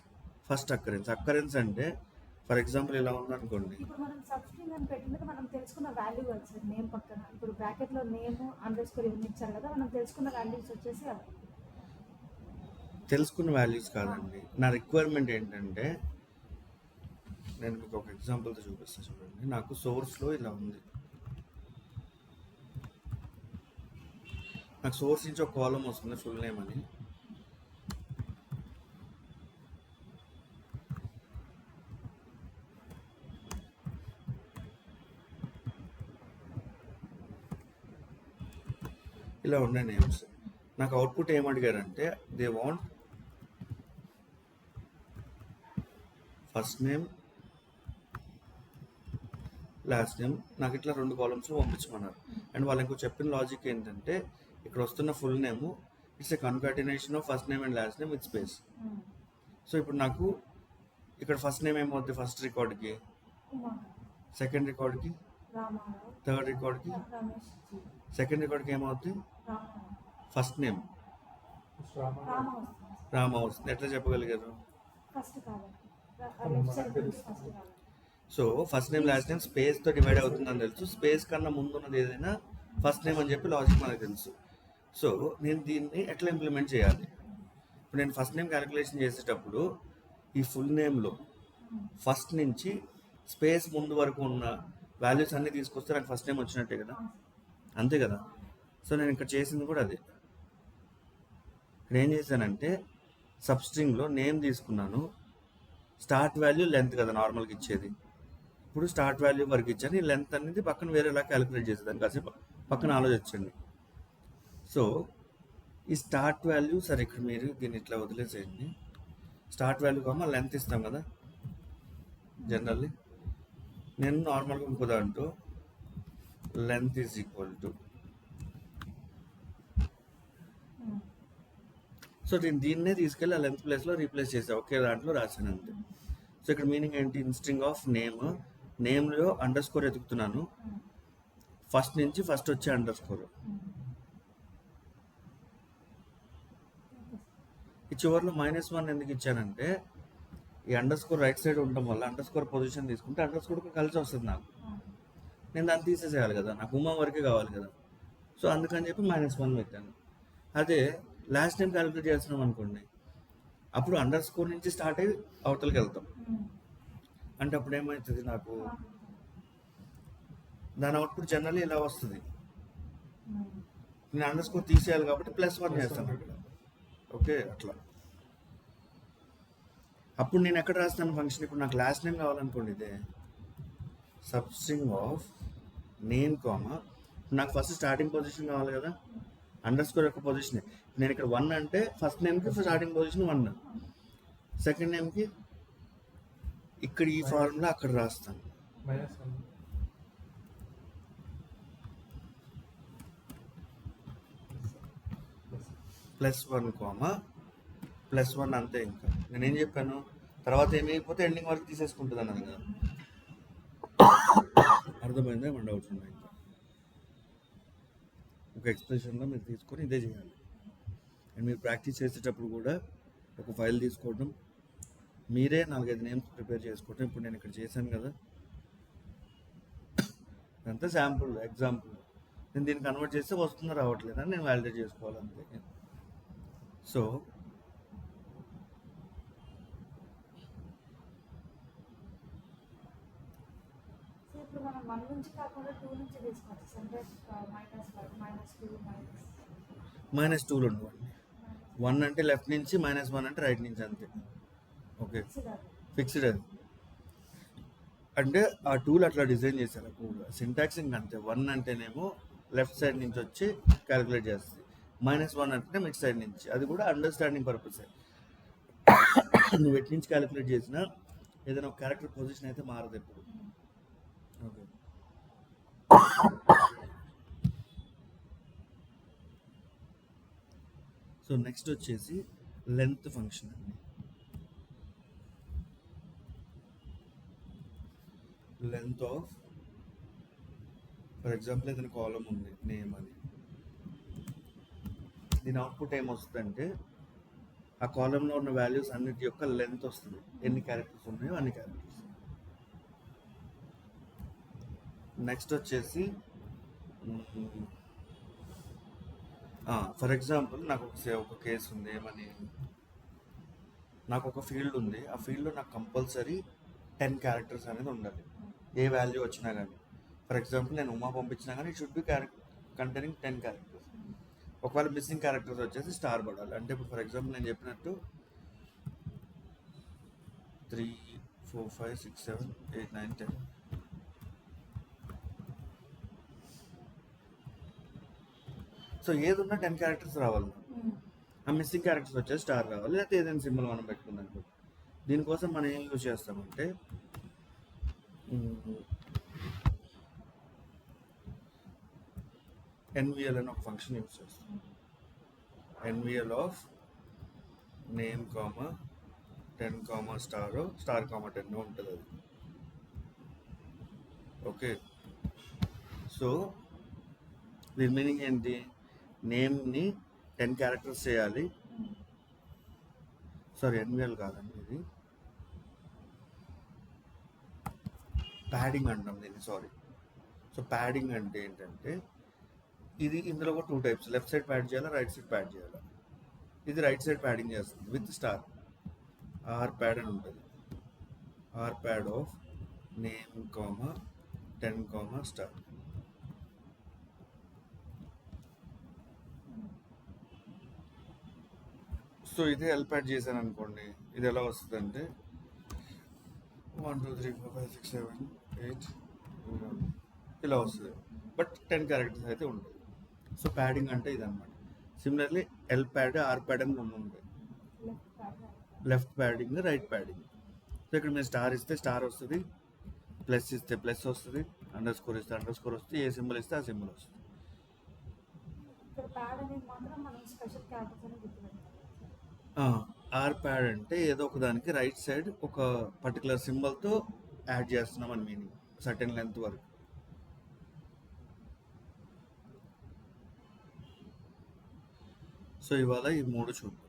ఫస్ట్ అక్కరెన్స్ అంటే ఫర్ ఎగ్జాంపుల్ ఇలా ఉందనుకోండి. ఇప్పుడు మనం సబ్స్ట్రింగ్ అని పెట్టినది మనం తెలుసుకున్న వాల్యూ కదా సార్. నేమ్ పక్కన ఇప్పుడు బ్రాకెట్ లో నేమ్ అండర్ స్కోర్ ఇవన్నీ ఇచ్చారు కదా, మనం తెలుసుకున్న వాల్యూస్ వచ్చేసి అవి. తెలుసుకున్న వాల్యూస్ కాదండి, నా రిక్వైర్మెంట్ ఏంటంటే, నేను మీకు ఒక ఎగ్జాంపుల్తో చూపిస్తాను చూడండి. నాకు సోర్స్లో ఇలా ఉంది, నాకు సోర్స్ నుంచి ఒక కాలం వస్తుంది ఫుల్ నేమ్ అని. ఇలా ఉన్నాయి నేమ్స్. నాకు అవుట్పుట్ ఏమడిగారంటే, they want first name, last name. నాకు ఇట్లా 2 కాలమ్స్ పంపించమన్నారు. అండ్ వాళ్ళు ఇంకో చెప్పిన లాజిక్ ఏంటంటే, ఇక్కడ వస్తున్న full name it's a concatenation of first name and last name with space. So ఇప్పుడు నాకు ఇక్కడ ఫస్ట్ నేమ్ ఏమవుద్ది ఫస్ట్ రికార్డ్కి, సెకండ్ రికార్డ్కి, రామారావు, థర్డ్ రికార్డ్కి, రమేష్ జీ, సెకండ్ రికార్డ్కి ఏమవుద్ది రామారావు, ఫస్ట్ నేమ్ రామ వస్తుంది. రామ వస్తుంది. ఎట్లా చెప్పగలిగారు? ఫస్ట్ కావాలి, లెఫ్ట్ సైడ్ నుంచి ఫస్ట్ కావాలి. So first name last name స్పేస్తో డివైడ్ అవుతుందని తెలుసు, స్పేస్ కన్నా ముందు ఉన్నది ఏదైనా ఫస్ట్ నేమ్ అని చెప్పి లాజిక్ మనకు తెలుసు. సో నేను దీన్ని ఎట్లా ఇంప్లిమెంట్ చేయాలి? ఇప్పుడు నేను ఫస్ట్ నేమ్ క్యాలిక్యులేషన్ చేసేటప్పుడు ఈ ఫుల్ నేమ్లో ఫస్ట్ నుంచి స్పేస్ ముందు వరకు ఉన్న వాల్యూస్ అన్నీ తీసుకొస్తే నాకు ఫస్ట్ నేమ్ వచ్చినట్టే కదా, అంతే కదా? సో నేను ఇక్కడ చేసింది కూడా అదే. ఇక్కడ ఏం చేశానంటే సబ్స్ట్రింగ్లో నేమ్ తీసుకున్నాను, స్టార్ట్ వాల్యూ లెంత్ కదా నార్మల్గా ఇచ్చేది, ఇప్పుడు స్టార్ట్ వాల్యూ వరకు ఇచ్చాను, ఈ లెంత్ అనేది పక్కన వేరేలా క్యాలిక్యులేట్ చేసేదాన్ని, కాసేపు పక్కన ఆలోచించండి. సో ఈ స్టార్ట్ వాల్యూ సరే ఇక్కడ మీరు దీన్ని ఇట్లా వదిలేసేయండి, స్టార్ట్ వాల్యూ కామా లెంత్ ఇస్తాం కదా జనరల్లీ. నేను నార్మల్గా ఇంకో దాంట్లో length is equal to, so నేను దీన్నే తీసుకెళ్ళి ఆ లెంత్ ప్లేస్లో రీప్లేస్ చేసా, ఒకే దాంట్లో రాశాను అంతే. సో ఇక్కడ మీనింగ్ ఏంటి? ఇన్స్ట్రింగ్ ఆఫ్ నేమ్లో అండర్ స్కోర్ ఎతుకుతున్నాను, ఫస్ట్ నుంచి ఫస్ట్ వచ్చే అండర్ స్కోర్. ఈ చివరిలో -1 ఎందుకు ఇచ్చానంటే, ఈ అండర్ స్కోర్ రైట్ సైడ్ ఉండడం వల్ల అండర్ స్కోర్ పొజిషన్ తీసుకుంటే అండర్ స్కోర్ కలిసి వస్తుంది నాకు. నేను దాన్ని తీసేసేయాలి కదా, నాకు ఉమా వరకే కావాలి కదా. సో అందుకని చెప్పి -1 పెట్టాను. అదే లాస్ట్ టైం క్యాలిక్యులేట్ చేస్తున్నాం అనుకోండి, అప్పుడు అండర్ స్కోర్ నుంచి స్టార్ట్ అయ్యి అవతలకి వెళ్తాం. అంటే అప్పుడు ఏమవుతుంది, నాకు దాని అవుట్పుట్ జనరల్లీ ఇలా వస్తుంది. నేను అండర్ స్కోర్ తీసేయాలి కాబట్టి +1 చేస్తాను అక్కడ. ఓకే, అట్లా. అప్పుడు నేను ఎక్కడ రాస్తాను ఫంక్షన్? ఇప్పుడు నాకు లాస్ట్ నేమ్ కావాలనుకోండి, ఇదే సబ్స్ట్రింగ్ ఆఫ్ నేమ్ కామా నాకు ఫస్ట్ స్టార్టింగ్ పొజిషన్ కావాలి కదా, అండర్ స్కోర్ యొక్క పొజిషన్. నేను ఇక్కడ 1 అంటే ఫస్ట్ నేమ్కి స్టార్టింగ్ పొజిషన్ 1, సెకండ్ నేమ్కి ఇక్కడ ఈ ఫార్ములా అక్కడ రాస్తాను. -1. +1 కామా +1 అంతే. ఇంకా నేనేం చెప్పాను, తర్వాత ఏమైపోతే ఎండింగ్ వరకు తీసేసుకుంటుంది అన్నది కదా. అర్థమైందా? ఏమైనా డౌట్స్ ఉన్నాయి? ఇంకా ఒక ఎక్స్ప్రెషన్లో మీరు తీసుకొని ఇదే చేయాలి. అండ్ మీరు ప్రాక్టీస్ చేసేటప్పుడు కూడా ఒక ఫైల్ తీసుకోవడం, మీరే 4-5 నేమ్స్ ప్రిపేర్ చేసుకోవడం. ఇప్పుడు నేను ఇక్కడ చేశాను కదా, అంతా శాంపుల్ ఎగ్జాంపుల్. నేను దీన్ని కన్వర్ట్ చేస్తే వస్తుందో రావట్లేదని నేను వ్యాలిడేట్ చేసుకోవాలి అంతే. సో సో ఇప్పుడు మనం 1 నుంచి కాకుండా 2 నుంచి తీసుకోవచ్చు. సెంటర్ -5 -2 -2 ఉండవండి. 1 అంటే లెఫ్ట్ నుంచి, -1 అంటే రైట్ నుంచి, అంతే. ఓకే, ఫిక్స్డ్ అది. అంటే ఆ టూల్ అట్లా డిజైన్ చేశారు. సింటాక్సింగ్ అంతే. 1 అంటేనేమో లెఫ్ట్ సైడ్ నుంచి వచ్చి క్యాలిక్యులేట్ చేస్తుంది, -1 అంటే మిడ్ సైడ్ నుంచి. అది కూడా అండర్స్టాండింగ్ పర్పస్. నువ్వు ఎటు నుంచి క్యాలిక్యులేట్ చేసినా ఏదైనా ఒక క్యారెక్టర్ పొజిషన్ అయితే మారదు ఎప్పుడు. ఓకే, సో నెక్స్ట్ వచ్చేసి లెంత్ ఫంక్షన్ అండి. లెంత్ ఆఫ్, ఫర్ ఎగ్జాంపుల్ ఏదైనా కాలం ఉంది నేమ్ అని, దీని అవుట్పుట్ ఏమొస్తుందంటే ఆ కాలంలో ఉన్న వాల్యూస్ అన్నిటి యొక్క లెంత్ వస్తుంది. ఎన్ని క్యారెక్టర్స్ ఉన్నాయో అన్ని క్యారెక్టర్స్. నెక్స్ట్ వచ్చేసి ఫర్ ఎగ్జాంపుల్ నాకు ఒక కేసు ఉంది. ఏమని, నాకు ఒక ఫీల్డ్ ఉంది. ఆ ఫీల్డ్లో నాకు కంపల్సరీ 10 క్యారెక్టర్స్ అనేది ఉండాలి, ఏ వాల్యూ వచ్చినా కానీ. ఫర్ ఎగ్జాంపుల్ నేను ఉమా పంపించినా కానీ it should be containing 10 characters. ఒకవేళ మిస్సింగ్ క్యారెక్టర్స్ వచ్చేసి స్టార్ పడాలి. అంటే ఇప్పుడు ఫర్ ఎగ్జాంపుల్ నేను చెప్పినట్టు 3, 4, 5, 6, 7, 8, 9, 10. సో ఏది ఉన్నా 10 క్యారెక్టర్స్ రావాలి. ఆ మిస్సింగ్ క్యారెక్టర్స్ వచ్చేసి స్టార్ రావాలి, లేకపోతే ఏదైనా సింబల్ మనం పెట్టుకుందాం. దీనికోసం మనం ఏం యూజ్ చేస్తామంటే NVL అని ఒక ఫంక్షన్ యూజ్ చేస్తాం. NVL of name comma 10 comma star comma 10 ఉంటుంది అది. ఓకే, సో దీని మీనింగ్ ఏంటి, నేమ్ని 10 క్యారెక్టర్స్ చేయాలి. సారీ, NVL కాదండి, ఇది ప్యాడింగ్ అంటాం దీన్ని. సారీ. సో ప్యాడింగ్ అంటే ఏంటంటే ఇందులో కూడా 2 టైప్స్, లెఫ్ట్ సైడ్ ప్యాడ్ చేయాలా, రైట్ సైడ్ ప్యాడ్ చేయాలా. ఇది రైట్ సైడ్ ప్యాడింగ్ చేస్తుంది విత్ స్టార్. ఆర్ ప్యాడ్ అని ఉంటుంది. R pad of name comma 10 comma star. So ఇది ఎల్ ప్యాడ్ చేశాను అనుకోండి, ఇది ఎలా వస్తుంది అంటే 1 2 3 4 5 6 7 8 ఇలా వస్తుంది. బట్ 10 క్యారెక్టర్స్ అయితే ఉంటుంది. సో ప్యాడింగ్ అంటే ఇదన్నమాట. Similarly L pad, R pad అని 2 ఉంటాయి. Left padding, right padding. So ఇక్కడ మీరు స్టార్ ఇస్తే స్టార్ వస్తుంది, ప్లస్ ఇస్తే ప్లస్ వస్తుంది, అండర్ స్కోర్ ఇస్తే అండర్ స్కోర్ వస్తుంది, ఏ సింబల్ ఇస్తే ఆ సింబల్ వస్తుంది. ఆర్ ప్యాడ్ అంటే ఏదో ఒక దానికి రైట్ సైడ్ ఒక పర్టికులర్ సింబల్తో యాడ్ చేస్తున్నాం అని మీనింగ్, సర్టెన్ లెంత్ వరకు. సో ఇవాళ ఈ 3 చూద్దాం.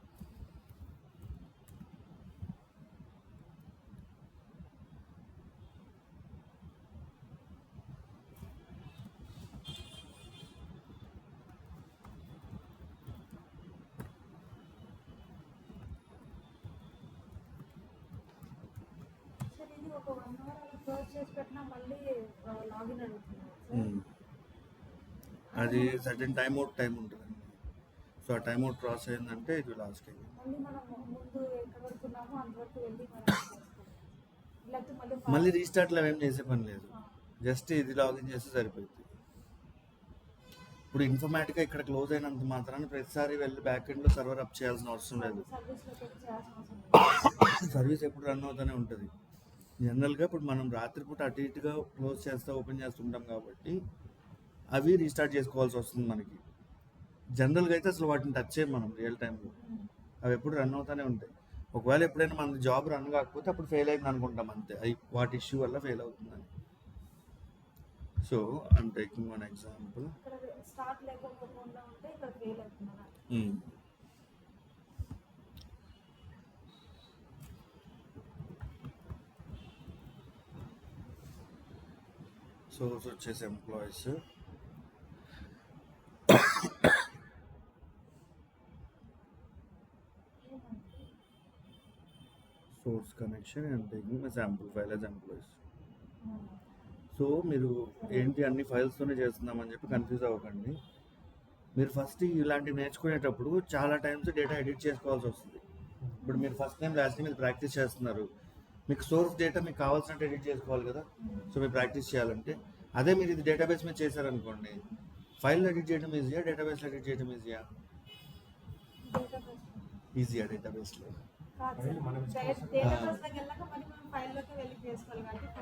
ఒక 1 అవర్ అలా క్లోజ్ చేసి పెట్టినా మళ్ళీ లాగిన్ అడుగుతున్నారు. అది సర్టెన్ టైం ఉంటుందండి. సో ఆ టైం అవుట్ క్రాస్ అయిందంటే ఇది లాస్ట్ అయింది. మళ్ళీ మనం ముందు ఎక్కడ వరకు ఉన్నామో అంతవరకు వెళ్ళి మళ్ళీ రీస్టార్ట్లో ఏం చేసే పని లేదు, జస్ట్ ఇది లాగిన్ చేస్తే సరిపోతుంది. ఇప్పుడు ఇన్ఫర్మేటిక్గా ఇక్కడ క్లోజ్ అయినంత మాత్రాన ప్రతిసారి వెళ్ళి బ్యాక్ ఎండ్లో సర్వర్ అప్ చేయాల్సిన అవసరం లేదు. సర్వీస్లోకి వెళ్ళి చేయాల్సిన అవసరం లేదు. సర్వీస్ ఎప్పుడు రన్ అవుతూనే ఉంటుంది. జనరల్గా ఇప్పుడు మనం రాత్రిపూట అటు ఇటుగా క్లోజ్ చేస్తా ఓపెన్ చేస్తుంటాం కాబట్టి అవి రీస్టార్ట్ చేసుకోవాల్సి వస్తుంది మనకి. జనరల్గా అయితే అసలు వాటిని టచ్ చేయం మనం రియల్ టైంలో. అవి ఎప్పుడు రన్ అవుతూనే ఉంటాయి. ఒకవేళ ఎప్పుడైనా మన జాబ్ రన్ కాకపోతే అప్పుడు ఫెయిల్ అయింది అనుకుంటాం అంతే, అవి వాటి ఇష్యూ వల్ల ఫెయిల్ అవుతుందని. So I'm taking one example. ఇక్కడ స్టార్ట్ లేకపోకుండా ఉంటే ఇక్కడ ఫెయిల్ అవుతుందా? సోర్స్ వచ్చేసి employees, source connection and taking my sample file as employees. So మీరు ఏంటి అన్ని ఫైల్స్తోనే చేస్తున్నామని చెప్పి కన్ఫ్యూజ్ అవ్వకండి. మీరు ఫస్ట్ ఇలాంటివి నేర్చుకునేటప్పుడు చాలా టైమ్స్ డేటా ఎడిట్ చేసుకోవాల్సి వస్తుంది. ఇప్పుడు మీరు ఫస్ట్ టైం లాస్ట్ టైం మీరు ప్రాక్టీస్ చేస్తున్నారు, మీకు సోర్స్ డేటా మీకు కావాల్సినట్టు ఎడిట్ చేసుకోవాలి కదా. సో మీరు ప్రాక్టీస్ చేయాలంటే అదే మీరు ఇది డేటాబేస్ మీద చేశారనుకోండి, ఫైల్ ఎడిట్ చేయడం ఈజీయా, డేటాబేస్లో ఎడిట్ చేయడం ఈజీయా? ఈజీయా డేటాబేస్లో.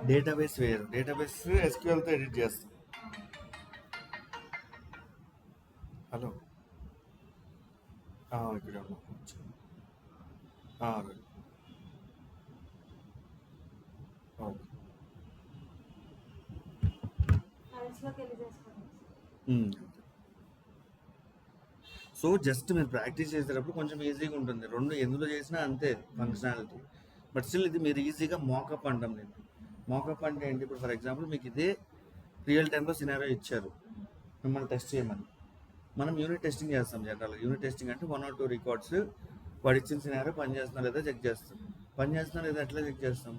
డేటాబేస్ వేరు, డేటాబేస్ ఎస్క్యూఎల్తో ఎడిట్ చేస్తాం. హలో ఇక్కడ ఓకే. సో జస్ట్ మీరు ప్రాక్టీస్ చేసేటప్పుడు కొంచెం ఈజీగా ఉంటుంది. రెండు ఎందులో చేసినా అంతే ఫంక్షనాలిటీ. బట్ స్టిల్ ఇది మీరు ఈజీగా మోకప్ అంటాం. నేను మోకప్ అంటే ఏంటి, ఇప్పుడు ఫర్ ఎగ్జాంపుల్ మీకు ఇదే రియల్ టైంలో సినారియో ఇచ్చారు మిమ్మల్ని టెస్ట్ చేయమని. మనం యూనిట్ టెస్టింగ్ చేస్తాం జనరల్గా. యూనిట్ టెస్టింగ్ అంటే 1 or 2 రికార్డ్స్ వాడు ఇచ్చిన సినారియో పని చేస్తున్నా లేదా చెక్ చేస్తాం. పని చేస్తున్నా లేదా ఎట్లా చెక్ చేస్తాం?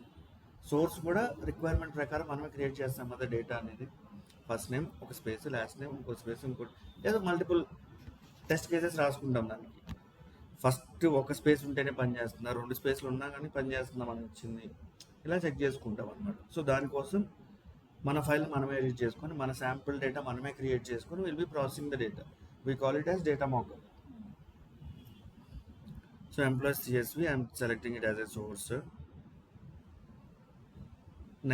సోర్స్ కూడా రిక్వైర్మెంట్ ప్రకారం మనమే క్రియేట్ చేస్తాం కదా డేటా అనేది. ఫస్ట్ నేమ్ ఒక స్పేస్, లాస్ట్ నేమ్ ఇంకో స్పేస్, ఇంకోటి లేదా మల్టిపుల్ టెస్ట్ కేసెస్ రాసుకుంటాం దానికి. ఫస్ట్ ఒక స్పేస్ ఉంటేనే పని చేస్తుందా, 2 స్పేస్లు ఉన్నా కానీ పని చేస్తుందా మనకి వచ్చింది, ఇలా చెక్ చేసుకుంటాం అనమాట. సో దానికోసం మన ఫైల్ మనమే ఎడిట్ చేసుకొని మన శాంపుల్ డేటా మనమే క్రియేట్ చేసుకొని will be processing the data. We call it as data mockup. So employees CSV I'm selecting it as a source.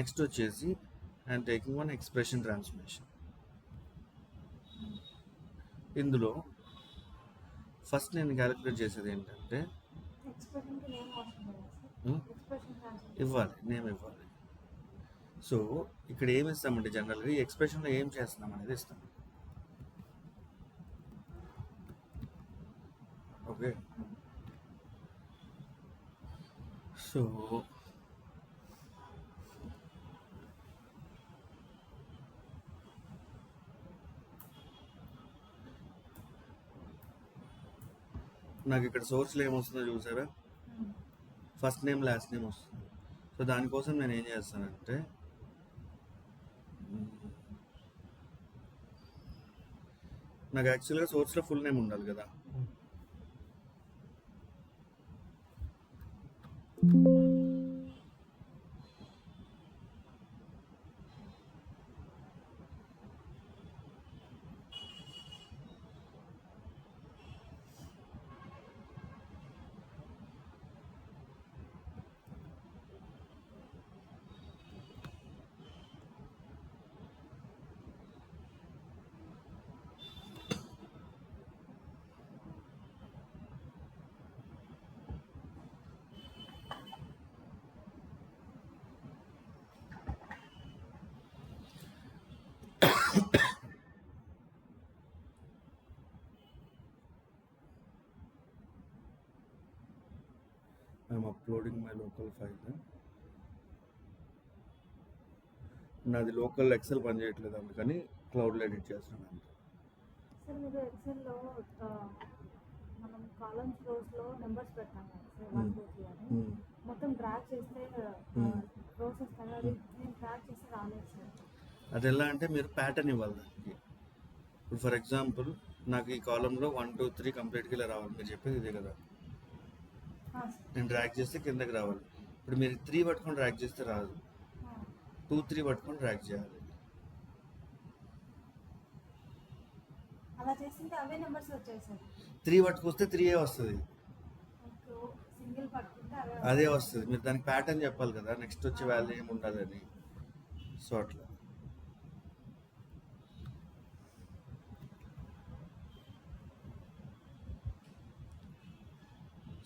Next వచ్చేసి I'm taking one expression transformation. ఇందులో ఫస్ట్ నేను క్యాలిక్యులేట్ చేసేది ఏంటంటే ఇవ్వాలి, నేమ్ ఇవ్వాలి. సో ఇక్కడ ఏమి ఇస్తామంటే జనరల్గా ఈ ఎక్స్ప్రెషన్లో ఏం చేస్తున్నాం అనేది ఇస్తాం. ఓకే. సో నాకు ఇక్కడ సోర్స్లో ఏమొస్తుందో చూసారా, ఫస్ట్ నేమ్ లాస్ట్ నేమ్ వస్తుంది. సో దానికోసం నేను ఏం చేస్తానంటే నాకు యాక్చువల్గా సోర్స్లో ఫుల్ నేమ్ ఉండాలి కదా. I'm uploading my local file. నాది లోకల్ ఎక్సెల్ పని చేయట్లేదు, అందుకని క్లౌడ్లో ఎడిట్ చేస్తున్నాను. సార్ మీరు ఎక్సెల్లో మనం కాలమ్స్ రోస్లో నెంబర్స్ పెట్టాం కదా సార్, 1 2 3 అని మొత్తం డ్రాగ్ చేస్తే రోస్ వస్తాయి. అది నేను డ్రాగ్ చేస్తే రాలేదు సార్. అది ఎలా అంటే మీరు ప్యాటర్న్ ఇవ్వాలి దానికి. ఇప్పుడు ఫర్ ఎగ్జాంపుల్ నాకు ఈ కాలంలో 1 2 3 కంప్లీట్గా ఇలా రావాలి, మీరు చెప్పేది ఇదే కదా. నేను డ్రాగ్ చేస్తే కిందకి రావాలి. ఇప్పుడు మీరు 3 పట్టుకొని డ్రాగ్ చేస్తే రాదు, 2 3 పట్టుకొని డ్రాగ్ చేయాలి. అలా చేస్తుంటే అవే నెంబర్స్ వచ్చేసాయి. 3 పట్టుకొస్తే 3 వస్తుంది, సింగిల్ పట్టుకుంటే అవే అదే వస్తుంది. మీరు దానికి ప్యాటర్న్ చెప్పాలి కదా, నెక్స్ట్ వచ్చే వాల్యూ ఏమి ఉండదని. సో అట్లా.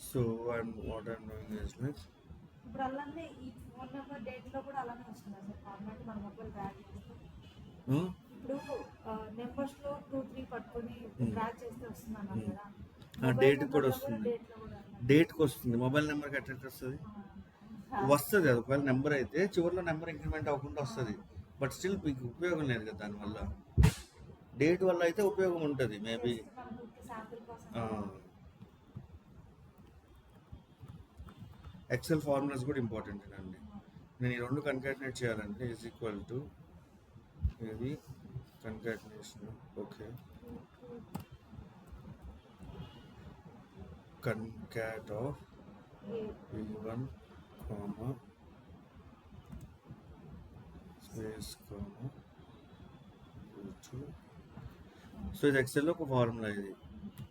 So and what I'm doing is like ఇప్పుడు అలానే ఈ ఫోన్ నెంబర్ డేట్ లో కూడా అలానే వస్తుంది సార్ ఫార్మాట్ మన మొబైల్ డ్రాగ్ చేస్తే. ఇప్పుడు నెంబర్స్ లో 2-3 పట్టుకొని డ్రాగ్ చేస్తే వస్తుంది అన్నారు కదా. డేట్ కూడా వస్తుంది, డేట్ లో కూడా డేట్కి వస్తుంది. మొబైల్ నెంబర్కి ఎట్లా వస్తుంది? వస్తుంది అది ఒకవేళ నెంబర్ అయితే చివరిలో నెంబర్ ఇంక్రిమెంట్ అవ్వకుండా వస్తుంది, బట్ స్టిల్ మీకు ఉపయోగం లేదు కదా దానివల్ల. డేట్ వల్ల అయితే ఉపయోగం ఉంటుంది మేబీ. శాంపుల్ కోసం ఎక్సెల్ ఫార్ములాస్ కూడా ఇంపార్టెంట్ అండి. నేను ఈ రెండు కన్కాటినేట్ చేయాలంటే ఈజ్ ఈక్వల్ టు ఇది concatenation. Okay, concat of v1 comma space comma v2. So ఇది ఎక్సెల్లో ఒక ఫార్ములా. ఇది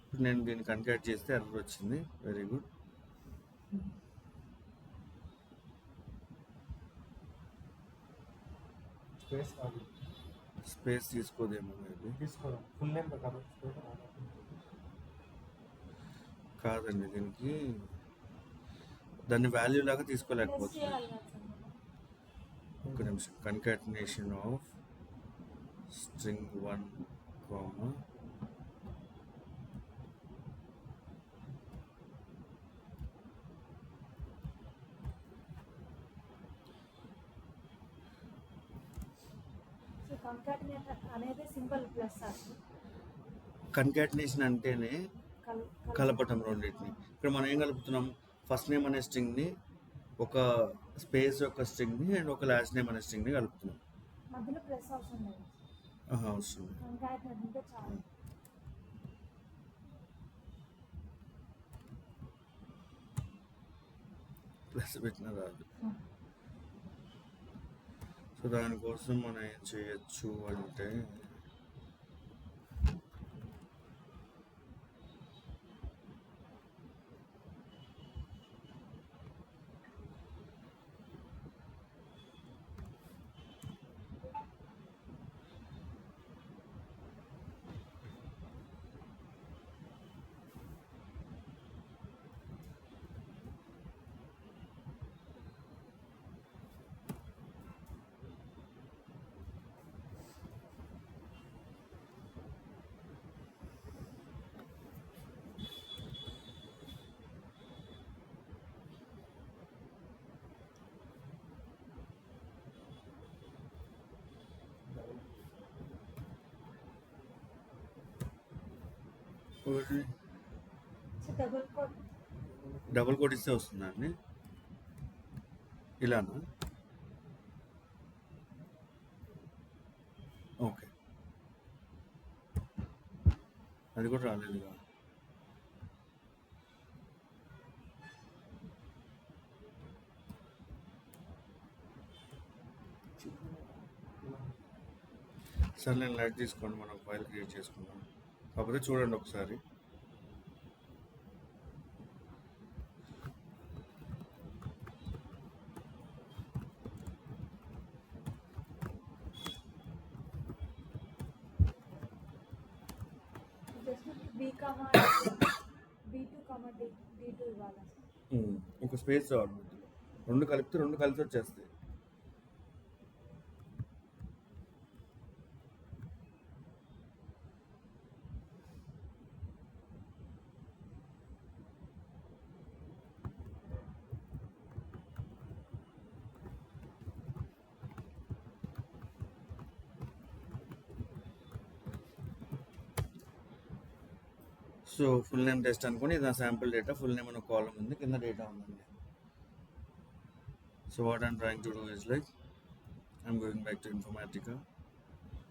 ఇప్పుడు నేను దీన్ని కన్కాట్ చేస్తే ఎర్రర్ వచ్చింది. Very good. స్పేస్ కాదు, స్పేస్ తీసుకోదేమో మేబీ. తీసుకోదాం ఫుల్ నేమ్ కాబట్టి స్పేస్ కాదండి, దీనికి దాన్ని వాల్యూ లాగా ప్లస్ తీసుకోలేకపోతుంది. చేయాలి కదా సార్ మనం. ఒక నిమిషం. Concatenation of string 1 comma so concatenate అనేది సింబల్ ప్లస్ సార్. కన్కాటినేషన్ అంటేనే కలపటం రెండింటిని. ఇక్కడ మనం ఏం కలుపుతున్నాం? ఫస్ట్ నేమ్ అనే స్ట్రింగ్ని, ఒక స్పేస్ యొక్క స్ట్రింగ్ని అండ్ ఒక లాస్ట్ నేమ్ అనే స్ట్రింగ్ని కలుపుతున్నాం. మధ్యలో ప్లస్ అవసరం లేదు. అవసరం కంకాటినేట్ ఉంటే చాలు. ప్లస్ పెట్టిన రాదు. సో దానికోసం మనం ఏం చేయొచ్చు అంటే so double quote double quote ఇస్తే వస్తుందండి. ఇలానా? ఓకే, అది కూడా రాలేదుగా. సరే, నేను లైట్ తీసుకోండి, మనం ఫైల్ క్రియేట్ చేసుకుందాం. కాకపోతే చూడండి ఒకసారి. Just be comma B2 comma D2 ఇవ్వాలి సార్. ఒక స్పేస్ రావాలి మధ్యలో. రెండు కలిపితే రెండు కలిసి వచ్చేస్తాయి. సో ఫుల్ నేమ్ టెస్ట్ అనుకోండి, ఇది నా శాంపుల్ డేటా. ఫుల్ నేమ్ అనే కాలం ఉంది, కింద డేటా ఉందండి. So what I'm trying to do is like I'm going back to Informatica.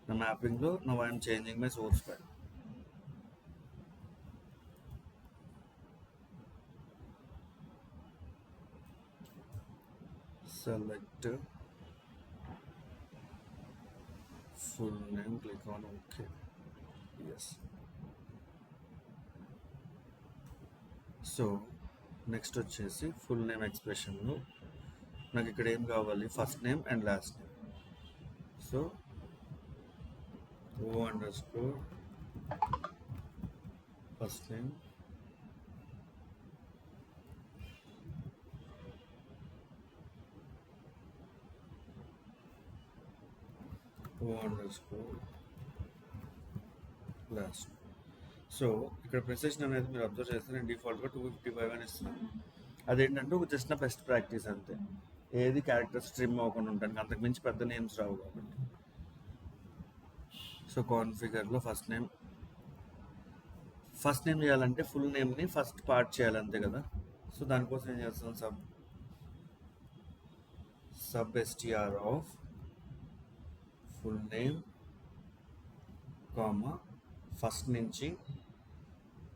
నా మ్యాపింగ్లో now I'm changing my source file. Select full name, click on OK. Yes. So next వచ్చేసి ఫుల్ నేమ్ ఎక్స్ప్రెషన్లో నాకు ఇక్కడ ఏం కావాలి, first name and last name. So O_, first name O_, last. So ఇక్కడ ప్రెసిషన్ అనేది మీరు అబ్జర్వ్ చేస్తే నేను డిఫాల్ట్గా 255 అని ఇస్తున్నాను. అదేంటంటే ఒక జస్ట్ నా బెస్ట్ ప్రాక్టీస్ అంతే, ఏది క్యారెక్టర్ స్ట్రిమ్ అవ్వకుండా ఉంటాను, అంతకు మించి పెద్ద నేమ్స్ రావు కాబట్టి. సో కాన్ఫిగర్లో ఫస్ట్ నేమ్ చేయాలంటే ఫుల్ నేమ్ని ఫస్ట్ పార్ట్ చేయాలి అంతే కదా. సో దానికోసం ఏం చేస్తాం, sub str of full name comma first నుంచి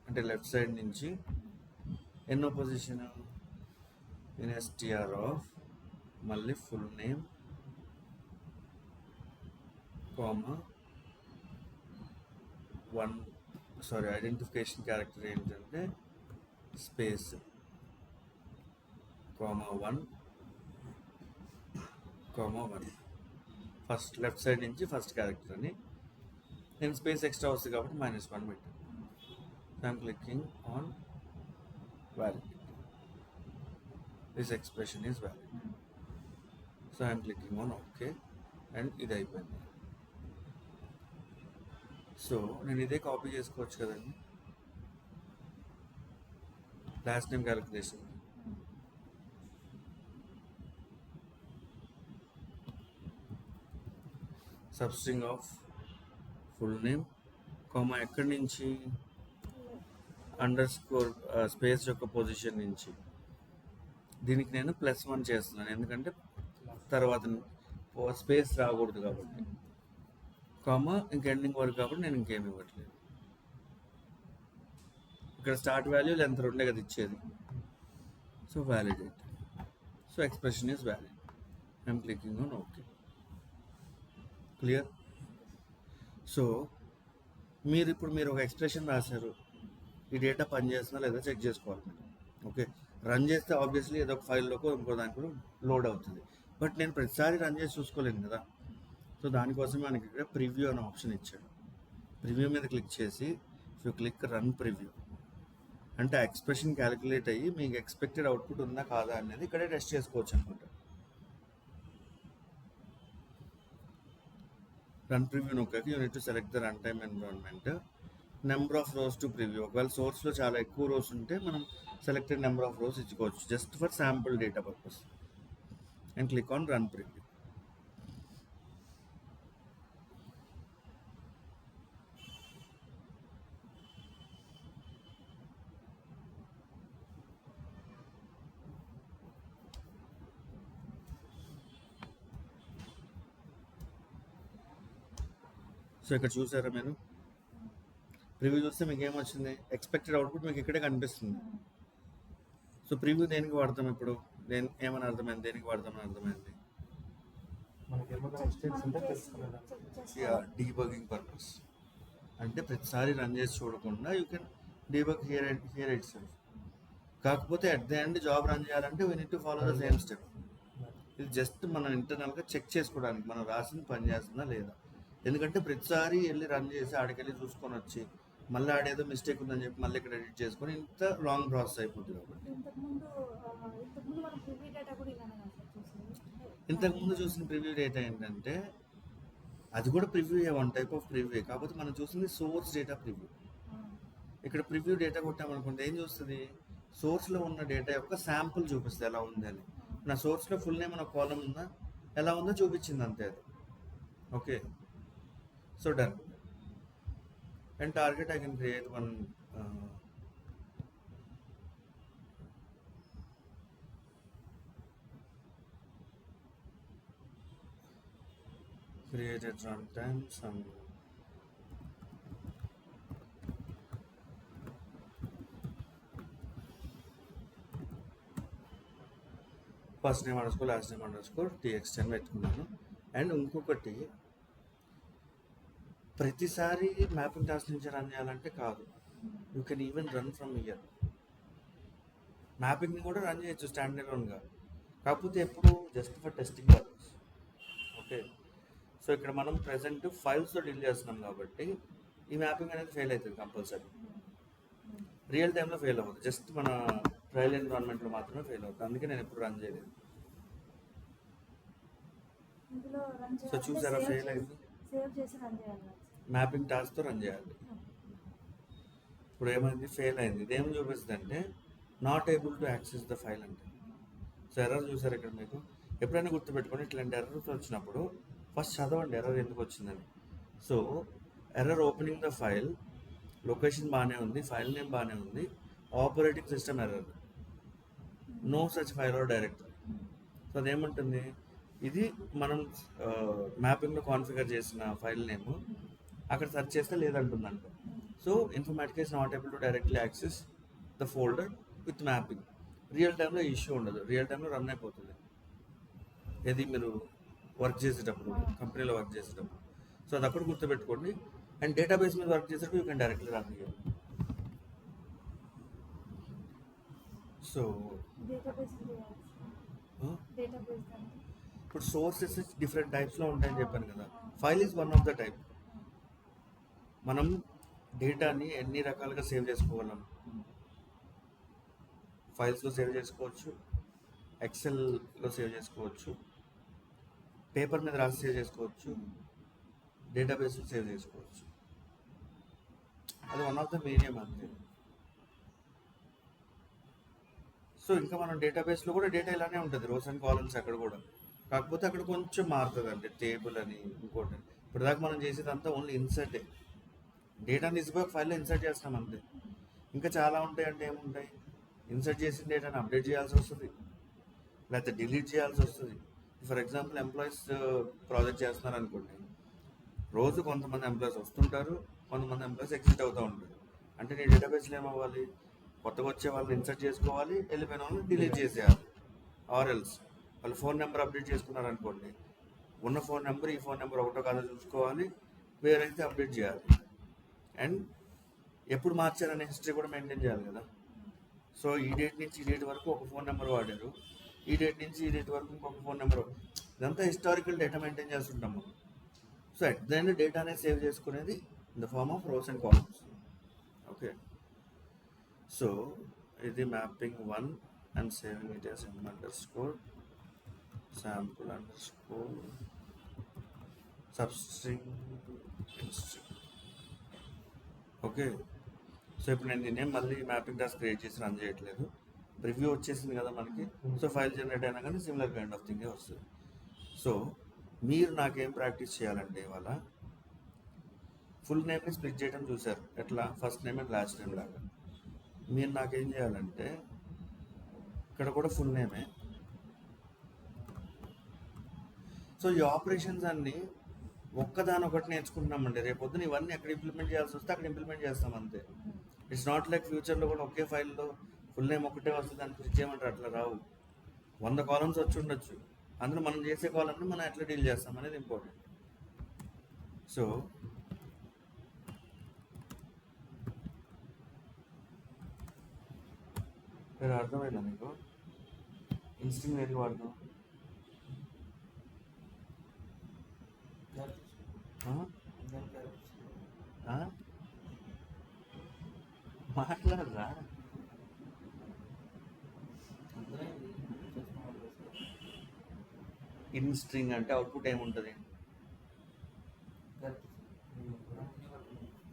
అంటే లెఫ్ట్ సైడ్ నుంచి ఎన్నో పొజిషన్ ఇన్ str ఆఫ్ మళ్ళీ full name comma identification character ఏంటంటే space comma 1 first left side నుంచి ఫస్ట్ క్యారెక్టర్ అని. నేను స్పేస్ ఎక్స్ట్రా వస్తుంది కాబట్టి -1 పెట్టాను. I'm clicking on valid, this expression is valid. So I'm clicking on okay and ఇది అయిపోయింది. సో నేను ఇదే కాపీ చేసుకోవచ్చు కదండి last name calculation. Substring of full name comma ఎక్కడి నుంచి స్పేస్ యొక్క పొజిషన్ నుంచి. దీనికి నేను +1 చేస్తున్నాను ఎందుకంటే తర్వాత స్పేస్ రాకూడదు కాబట్టి, కామా ఇంక ఎండింగ్ వరకు కాబట్టి నేను ఇంకేమి ఇవ్వట్లేదు. ఇక్కడ స్టార్ట్ వాల్యూ లెంత్ రెండే కదా ఇచ్చేది. So validate, so expression is valid. I'm clicking on okay. Clear. So మీరు ఒక ఎక్స్ప్రెషన్ రాశారు, ఈ డేటా పనిచేస్తుందా లేదా చెక్ చేసుకోవాలి మీరు. ఓకే, రన్ చేస్తే ఆబ్వియస్లీ ఏదో ఒక ఫైల్లోకి ఇంకో దాంట్లో లోడ్ అవుతుంది, బట్ నేను ప్రతిసారి రన్ చేసి చూసుకోలేను కదా. సో దానికోసం మనకి ఇక్కడ ప్రివ్యూ అనే ఆప్షన్ ఇచ్చాడు. ప్రివ్యూ మీద క్లిక్ చేసి క్లిక్ రన్ ప్రివ్యూ అంటే ఎక్స్ప్రెషన్ క్యాలిక్యులేట్ అయ్యి మీకు ఎక్స్పెక్టెడ్ అవుట్పుట్ ఉందా కాదా అనేది ఇక్కడే టెస్ట్ చేసుకోవచ్చు అనమాట. రన్ ప్రివ్యూ నొక్కాక you need to select the run time environment, number of rows to preview. ఒకవేళ సోర్స్లో చాలా ఎక్కువ రోస్ ఉంటే మనం సెలెక్టెడ్ నెంబర్ ఆఫ్ రోస్ ఇచ్చుకోవచ్చు just for sample data purpose. And click on run preview. So ఇక్కడ చూసారా మీరు ప్రివ్యూ చూస్తే మీకు ఏమొచ్చింది, ఎక్స్పెక్టెడ్ అవుట్పుట్ మీకు ఇక్కడే కనిపిస్తుంది. సో ప్రివ్యూ దేనికి వాడతాం ఇప్పుడు, ఏమని అర్థమైంది, దేనికి వాడతామని అర్థమైంది, మనకి ఏమైనా మిస్టేక్స్ ఉంటే తెలుసుకోవాలి. Debugging purpose. అంటే ప్రతిసారి రన్ చేసి చూడకుండా you can debug here itself. కాకపోతే at the end job run చేయాలంటే we need to follow the same step. ఇది జస్ట్ మనం ఇంటర్నల్గా చెక్ చేసుకోవడానికి మనం రాసింది పని చేస్తుందా లేదా. ఎందుకంటే ప్రతిసారి వెళ్ళి రన్ చేసి ఆడికెళ్ళి చూసుకొని వచ్చి మళ్ళీ ఆడేదో మిస్టేక్ ఉందని చెప్పి మళ్ళీ ఇక్కడ ఎడిట్ చేసుకొని ఇంత లాంగ్ ప్రాసెస్ అయిపోతుంది. కాబట్టి ఇంతకుముందు చూసిన ప్రివ్యూ డేటా ఏంటంటే అది కూడా preview, one type of preview, కాకపోతే మనం చూసింది సోర్స్ డేటా ప్రివ్యూ. ఇక్కడ ప్రివ్యూ డేటా కొట్టామనుకుంటే ఏం చూస్తుంది, సోర్స్లో ఉన్న డేటా యొక్క శాంపుల్ చూపిస్తుంది ఎలా ఉంది అని. నా సోర్స్లో ఫుల్ నేమ్ అనే కాలం ఉందా, ఎలా ఉందో చూపించింది అంతే అది. Okay, so done. And target I can create one created runtime some first name underscore last name underscore txt అని పెట్టుకున్నాను. అండ్ ఇంకొకటి, ప్రతిసారి మ్యాపింగ్ టాస్క్ నుంచి రన్ చేయాలంటే కాదు, you can even run from here. మ్యాపింగ్ని కూడా రన్ చేయొచ్చు స్టాండ్ అలోన్గా, కాకపోతే ఎప్పుడు just for testing purpose. Okay, so ఇక్కడ మనం ప్రెసెంట్ ఫైల్స్తో డీల్ చేస్తున్నాం కాబట్టి ఈ మ్యాపింగ్ అనేది ఫెయిల్ అవుతుంది కంపల్సరీ. రియల్ టైంలో ఫెయిల్ అవ్వదు, జస్ట్ మన ట్రయల్ ఎన్విరాన్మెంట్లో మాత్రమే ఫెయిల్ అవుతుంది. అందుకే నేను ఎప్పుడు రన్ చేయలేదు. ఇందులో రన్ సో చూసారా ఫెయిల్ అయింది. సేవ్ చేసి రన్ చేయాలి సార్. మ్యాపింగ్ టాస్క్తో రన్ చేయాలి. ఇప్పుడు ఏమైంది, ఫెయిల్ అయింది. ఇది ఏం చూపిస్తుంది అంటే not able to access the file అంటే. సో ఎర్రర్ చూసారు ఇక్కడ మీకు. ఎప్పుడైనా గుర్తుపెట్టుకొని ఇట్లాంటి ఎర్రర్స్ వచ్చినప్పుడు ఫస్ట్ చదవండి ఎర్రర్ ఎందుకు వచ్చిందని. So error opening the file, location బాగానే ఉంది, ఫైల్ నేమ్ బాగానే ఉంది, operating system error, no such file or directory. So అదేమంటుంది, ఇది మనం మ్యాపింగ్లో కాన్ఫిగర్ చేసిన ఫైల్ నేమ్, అక్కడ సెర్చ్ చేస్తే లేదంటుందంట. So Informatica is not able to directly access the folder with mapping. Real టైంలో ఇష్యూ ఉండదు, రియల్ టైంలో రన్ అయిపోతుంది. ఇది మీరు వర్క్ చేసేటప్పుడు, కంపెనీలో వర్క్ చేసేటప్పుడు. సో అది అక్కడ గుర్తుపెట్టుకోండి. అండ్ డేటాబేస్ మీద వర్క్ చేసేటప్పుడు you can directly run here. So database అంటే డేటాబేస్ అంటే ఇప్పుడు సోర్సెస్ డిఫరెంట్ టైప్స్లో ఉంటాయని చెప్పాను కదా. File is one of the type. మనం డేటాని ఎన్ని రకాలుగా సేవ్ చేసుకోగలం. ఫైల్స్లో సేవ్ చేసుకోవచ్చు, ఎక్సెల్లో సేవ్ చేసుకోవచ్చు, పేపర్ మీద రాసి సేవ్ చేసుకోవచ్చు, డేటాబేస్లో సేవ్ చేసుకోవచ్చు. అది వన్ ఆఫ్ ద మీడియం అంతే. సో ఇంకా మనం డేటాబేస్లో కూడా డేటా ఇలానే ఉంటుంది, రోస్ అండ్ కాలమ్స్ అక్కడ కూడా. కాకపోతే అక్కడ కొంచెం మారుతుంది అంటే టేబుల్ అని ఇంకోటి. ఇప్పుడు దాకా మనం చేసేదంతా ఓన్లీ ఇన్సర్టే. డేటాని తీసుకుపోయి ఫైల్లో ఇన్సర్ట్ చేస్తాం అంతే. ఇంకా చాలా ఉంటాయి. అంటే ఏముంటాయి, ఇన్సర్ట్ చేసిన డేటాని అప్డేట్ చేయాల్సి వస్తుంది, లేకపోతే డిలీట్ చేయాల్సి వస్తుంది. ఫర్ ఎగ్జాంపుల్ ఎంప్లాయీస్ ప్రాజెక్ట్ చేస్తున్నారు అనుకోండి, రోజు కొంతమంది ఎంప్లాయీస్ వస్తుంటారు, కొంతమంది ఎంప్లాయీస్ ఎగ్జిట్ అవుతూ ఉంటారు. అంటే నీ డేటాబేస్లో ఏమవ్వాలి, కొత్తగా వచ్చే వాళ్ళని ఇన్సర్ట్ చేసుకోవాలి, వెళ్ళిపోయిన వాళ్ళని డిలీట్ చేసేయాలి. ఆర్ ఎల్స్ వాళ్ళు ఫోన్ నెంబర్ అప్డేట్ చేసుకున్నారు అనుకోండి, ఉన్న ఫోన్ నెంబర్ ఈ ఫోన్ నెంబర్ ఒకటో కాదో చూసుకోవాలి, వేరైతే అప్డేట్ చేయాలి. అండ్ ఎప్పుడు మార్చారనే హిస్టరీ కూడా మెయింటైన్ చేయాలి కదా. సో ఈ డేట్ నుంచి ఈ డేట్ వరకు ఒక ఫోన్ నెంబర్ వాడారు, ఈ డేట్ నుంచి ఈ డేట్ వరకు ఇంకొక ఫోన్ నెంబర్. ఇదంతా హిస్టారికల్ డేటా మెయింటైన్ చేస్తుంటాం మనం. సో అట్ ద ఎండ్ డేటానే సేవ్ చేసుకునేది in the form of rows and columns. Okay, so ఇది mapping 1 and saving it as m_sample_substring string. Okay, so ఇప్పుడు నేను దీన్ని మళ్ళీ మ్యాపింగ్ టాస్క్ క్రియేట్ చేసి రన్ చేయట్లేదు, రివ్యూ వచ్చేసింది కదా మనకి. సో ఫైల్ జనరేట్ అయినా కానీ సిమిలర్ కైండ్ ఆఫ్ థింగే వస్తుంది. సో మీరు నాకేం ప్రాక్టీస్ చేయాలంటే ఇవాళ ఫుల్ నేమ్ని స్ప్లిట్ చేయడం చూసారు ఎట్లా, first name and last name లాగా. మీరు నాకేం చేయాలంటే ఇక్కడ కూడా ఫుల్ నేమే. సో ఈ ఆపరేషన్స్ అన్నీ ఒక్కదానొకటి నేర్చుకుంటున్నామండి. రేపొద్దున ఇవన్నీ ఎక్కడ ఇంప్లిమెంట్ చేయాల్సి వస్తే అక్కడ ఇంప్లిమెంట్ చేస్తాం అంతే. ఇట్స్ నాట్ లైక్ ఫ్యూచర్లో కూడా ఒకే ఫైల్లో ఫుల్ నేమ్ ఒకటే వస్తుంది, దాన్ని స్ప్లిట్ చేయమంటారు, అట్లా రావు. 100 కాలమ్స్ వచ్చి ఉండొచ్చు, అందులో మనం చేసే కాలమ్ని మనం ఎట్లా డీల్ చేస్తాం అనేది ఇంపార్టెంట్. సో మీరు అర్థమైందా మీకు? ఇన్స్టింగ్ ఏది వాడతాం? మాట్లాడరా? ఇన్ స్ట్రింగ్ అంటే అవుట్పుట్ ఏముంటుంది,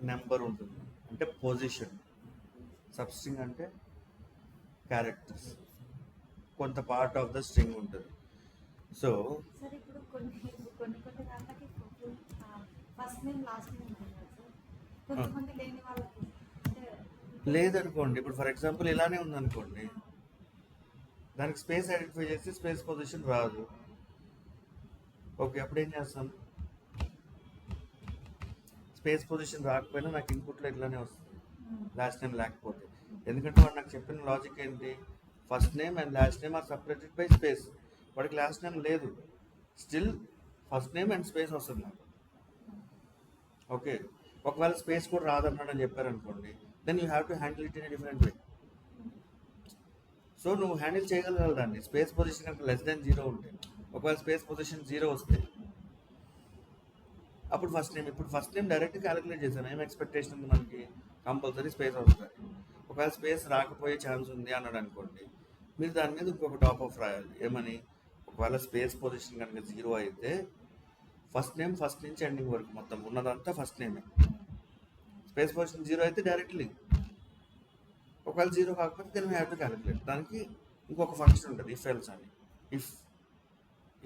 నెంబర్ ఉంటుంది అంటే పొజిషన్. సబ్ స్ట్రింగ్ అంటే క్యారెక్టర్స్, కొంత పార్ట్ ఆఫ్ ద స్ట్రింగ్ ఉంటుంది. సో సార్ ఇప్పుడు కొన్ని దాంట్లకి ఫస్ట్ నేమ్ లాస్ట్ నేమ్ ఉంటుంది కదా సార్, కొంతమంది లేని వాళ్ళకి అంటే లేదనుకోండి, ఇప్పుడు ఫర్ ఎగ్జాంపుల్ ఇలానే ఉందనుకోండి, దానికి స్పేస్ ఐడెంటిఫై చేస్తే స్పేస్ పొజిషన్ రాదు. ఓకే, అప్పుడు ఏం చేస్తాం, స్పేస్ పొజిషన్ రాకపోయినా నాకు ఇన్పుట్లో ఇట్లానే వస్తుంది లాస్ట్ నేమ్ లేకపోతే. ఎందుకంటే వాడు నాకు చెప్పిన లాజిక్ ఏంటి, first name and last name are separated by space. వాడికి లాస్ట్ నేమ్ లేదు, still first name and space వస్తుంది నాకు. ఓకే, ఒకవేళ స్పేస్ కూడా రాదన్నాడు అని చెప్పారనుకోండి, then you have to handle it in a different way. So నువ్వు హ్యాండిల్ చేయగలగాలి దాన్ని. స్పేస్ పొజిషన్ కనుక లెస్ దాన్ 0 ఉంటే, ఒకవేళ స్పేస్ పొజిషన్ 0 వస్తే అప్పుడు ఫస్ట్ నేమ్. ఇప్పుడు ఫస్ట్ నేమ్ డైరెక్ట్ క్యాలిక్యులేట్ చేశాను. ఏం ఎక్స్పెక్టేషన్ ఉంది మనకి? కంపల్సరీ స్పేస్ వస్తుంది. ఒకవేళ స్పేస్ రాకపోయే ఛాన్స్ ఉంది అన్నాడు అనుకోండి, మీరు దాని మీద ఇంకొక టాప్ ఆఫ్ రాయాలి. ఏమని? ఒకవేళ స్పేస్ పొజిషన్ కనుక 0 అయితే ఫస్ట్ నేమ్ ఫస్ట్ నుంచి ఎండింగ్ వరకు మొత్తం ఉన్నదంతా ఫస్ట్ నేమే. స్పేస్ పొజిషన్ 0 అయితే డైరెక్ట్లీ. ఒకవేళ 0 కాకపోతే then we have to calculate. దానికి ఇంకొక ఫంక్షన్ ఉంటుంది, ఇఫ్ ఎల్స్ అని. ఇఫ్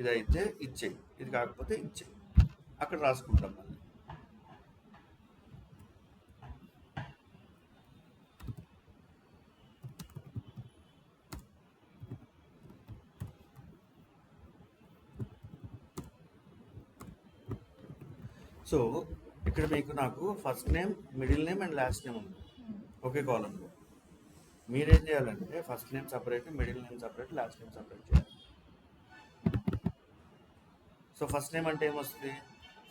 ఇదైతే ఇచ్చేయి, ఇది కాకపోతే ఇచ్చేయి, అక్కడ రాసుకుంటాం మళ్ళీ. సో ఇక్కడ మీకు నాకు first name, middle name and last name ఉంది ఒకే కాలంలో. మీరేం చేయాలంటే first name separate, middle name separate, last name separate చేయాలి. సో ఫస్ట్ నేమ్ అంటే ఏమొస్తుంది?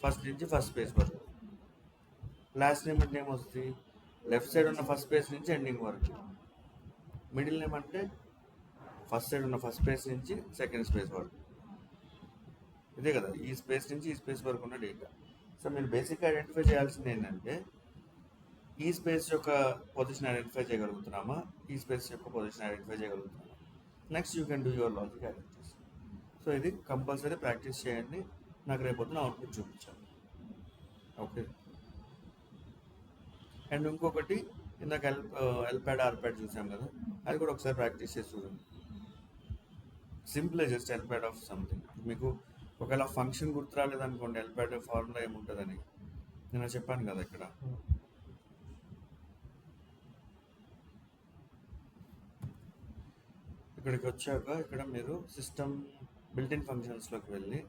ఫస్ట్ నుంచి ఫస్ట్ స్పేస్ వరకు. లాస్ట్ నేమ్ అంటే ఏమొస్తుంది? లెఫ్ట్ సైడ్ ఉన్న ఫస్ట్ స్పేస్ నుంచి ఎండింగ్ వరకు. మిడిల్ నేమ్ అంటే ఫస్ట్ సైడ్ ఉన్న ఫస్ట్ స్పేస్ నుంచి సెకండ్ స్పేస్ వరకు. ఇదే కదా, ఈ స్పేస్ నుంచి ఈ స్పేస్ వరకు ఉన్న డేటా. సో మీరు బేసిక్గా ఐడెంటిఫై చేయాల్సింది ఏంటంటే, ఈ స్పేస్ యొక్క పొజిషన్ ఐడెంటిఫై చేయగలుగుతున్నామా, ఈ స్పేస్ యొక్క పొజిషన్ ఐడెంటిఫై చేయగలుగుతున్నామా. Next you can do your logic identities. So ఇది కంపల్సరీ ప్రాక్టీస్ చేయండి. నాకు రేపొద్దున అవుట్పుట్ చూపించాలి. ఓకే. అండ్ ఇంకొకటి, ఇందాక ఎల్ప్యాడ్ ఆర్ప్యాడ్ చూసాం కదా, అది కూడా ఒకసారి ప్రాక్టీస్ చేసి చూడండి. Simple just LPAD of something. మీకు ఒకవేళ ఫంక్షన్ గుర్తు రాలేదనుకోండి, ఎల్ప్యాడ్ ఫార్ములా ఏముంటుందని నేను చెప్పాను కదా ఇక్కడ. ఇక్కడికి వచ్చాక ఇక్కడ మీరు సిస్టమ్ బిల్ట్-ఇన్ ఫంక్షన్స్లోకి వెళ్ళి,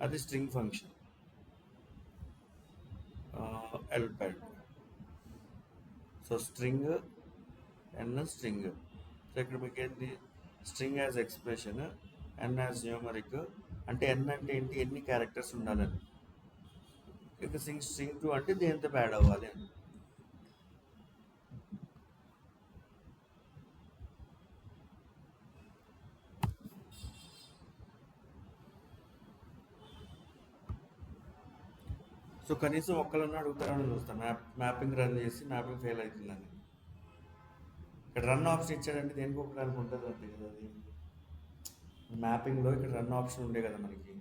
అది స్ట్రింగ్ ఫంక్షన్ ఎల్ప్యాడ్. సో స్ట్రింగ్ ఎన్ స్ట్రింగ్. సో ఇక్కడ మీకు ఏంటి? స్ట్రింగ్ యాజ్ ఎక్స్ప్రెషన్, ఎన్ యాజ్ న్యూమరిక్. అంటే ఎన్ అంటే ఏంటి? ఎన్ని క్యారెక్టర్స్ ఉండాలని. ఇక స్ట్రింగ్ 2 అంటే దేంతో యాడ్ అవ్వాలి అని. సో కనీసం ఒక్కళ్ళన్నా అడుగుతారని చూస్తాను. మ్యాపింగ్ రన్ చేసి మ్యాపింగ్ ఫెయిల్ అవుతుందని. ఇక్కడ రన్ ఆప్షన్ ఇచ్చాడంటే దేనికి ఒకడానికి ఉంటుంది అంతే కదా. అది మ్యాపింగ్లో ఇక్కడ రన్ ఆప్షన్ ఉండే కదా మనకి.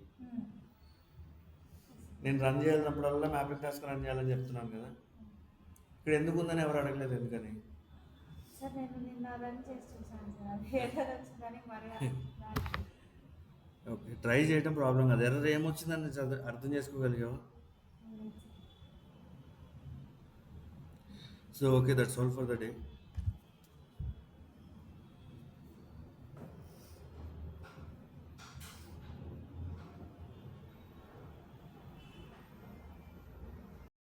నేను రన్ చేయాలన్నప్పుడల్లా మ్యాపింగ్ టాస్క్ రన్ చేయాలని చెప్తున్నాను కదా. ఇక్కడ ఎందుకు ఉందని ఎవరు అడగలేదు. ఎందుకని? సార్ నేను నిన్న రన్ చేసి చూసాను సార్, అది ఎర్రర్ వచ్చిందని మరి ఓకే, ట్రై చేయడం ప్రాబ్లం కాదు. ఎర్రర్ ఏమొచ్చిందని అర్థం చేసుకోగలిగావు. So okay, that's all for the day.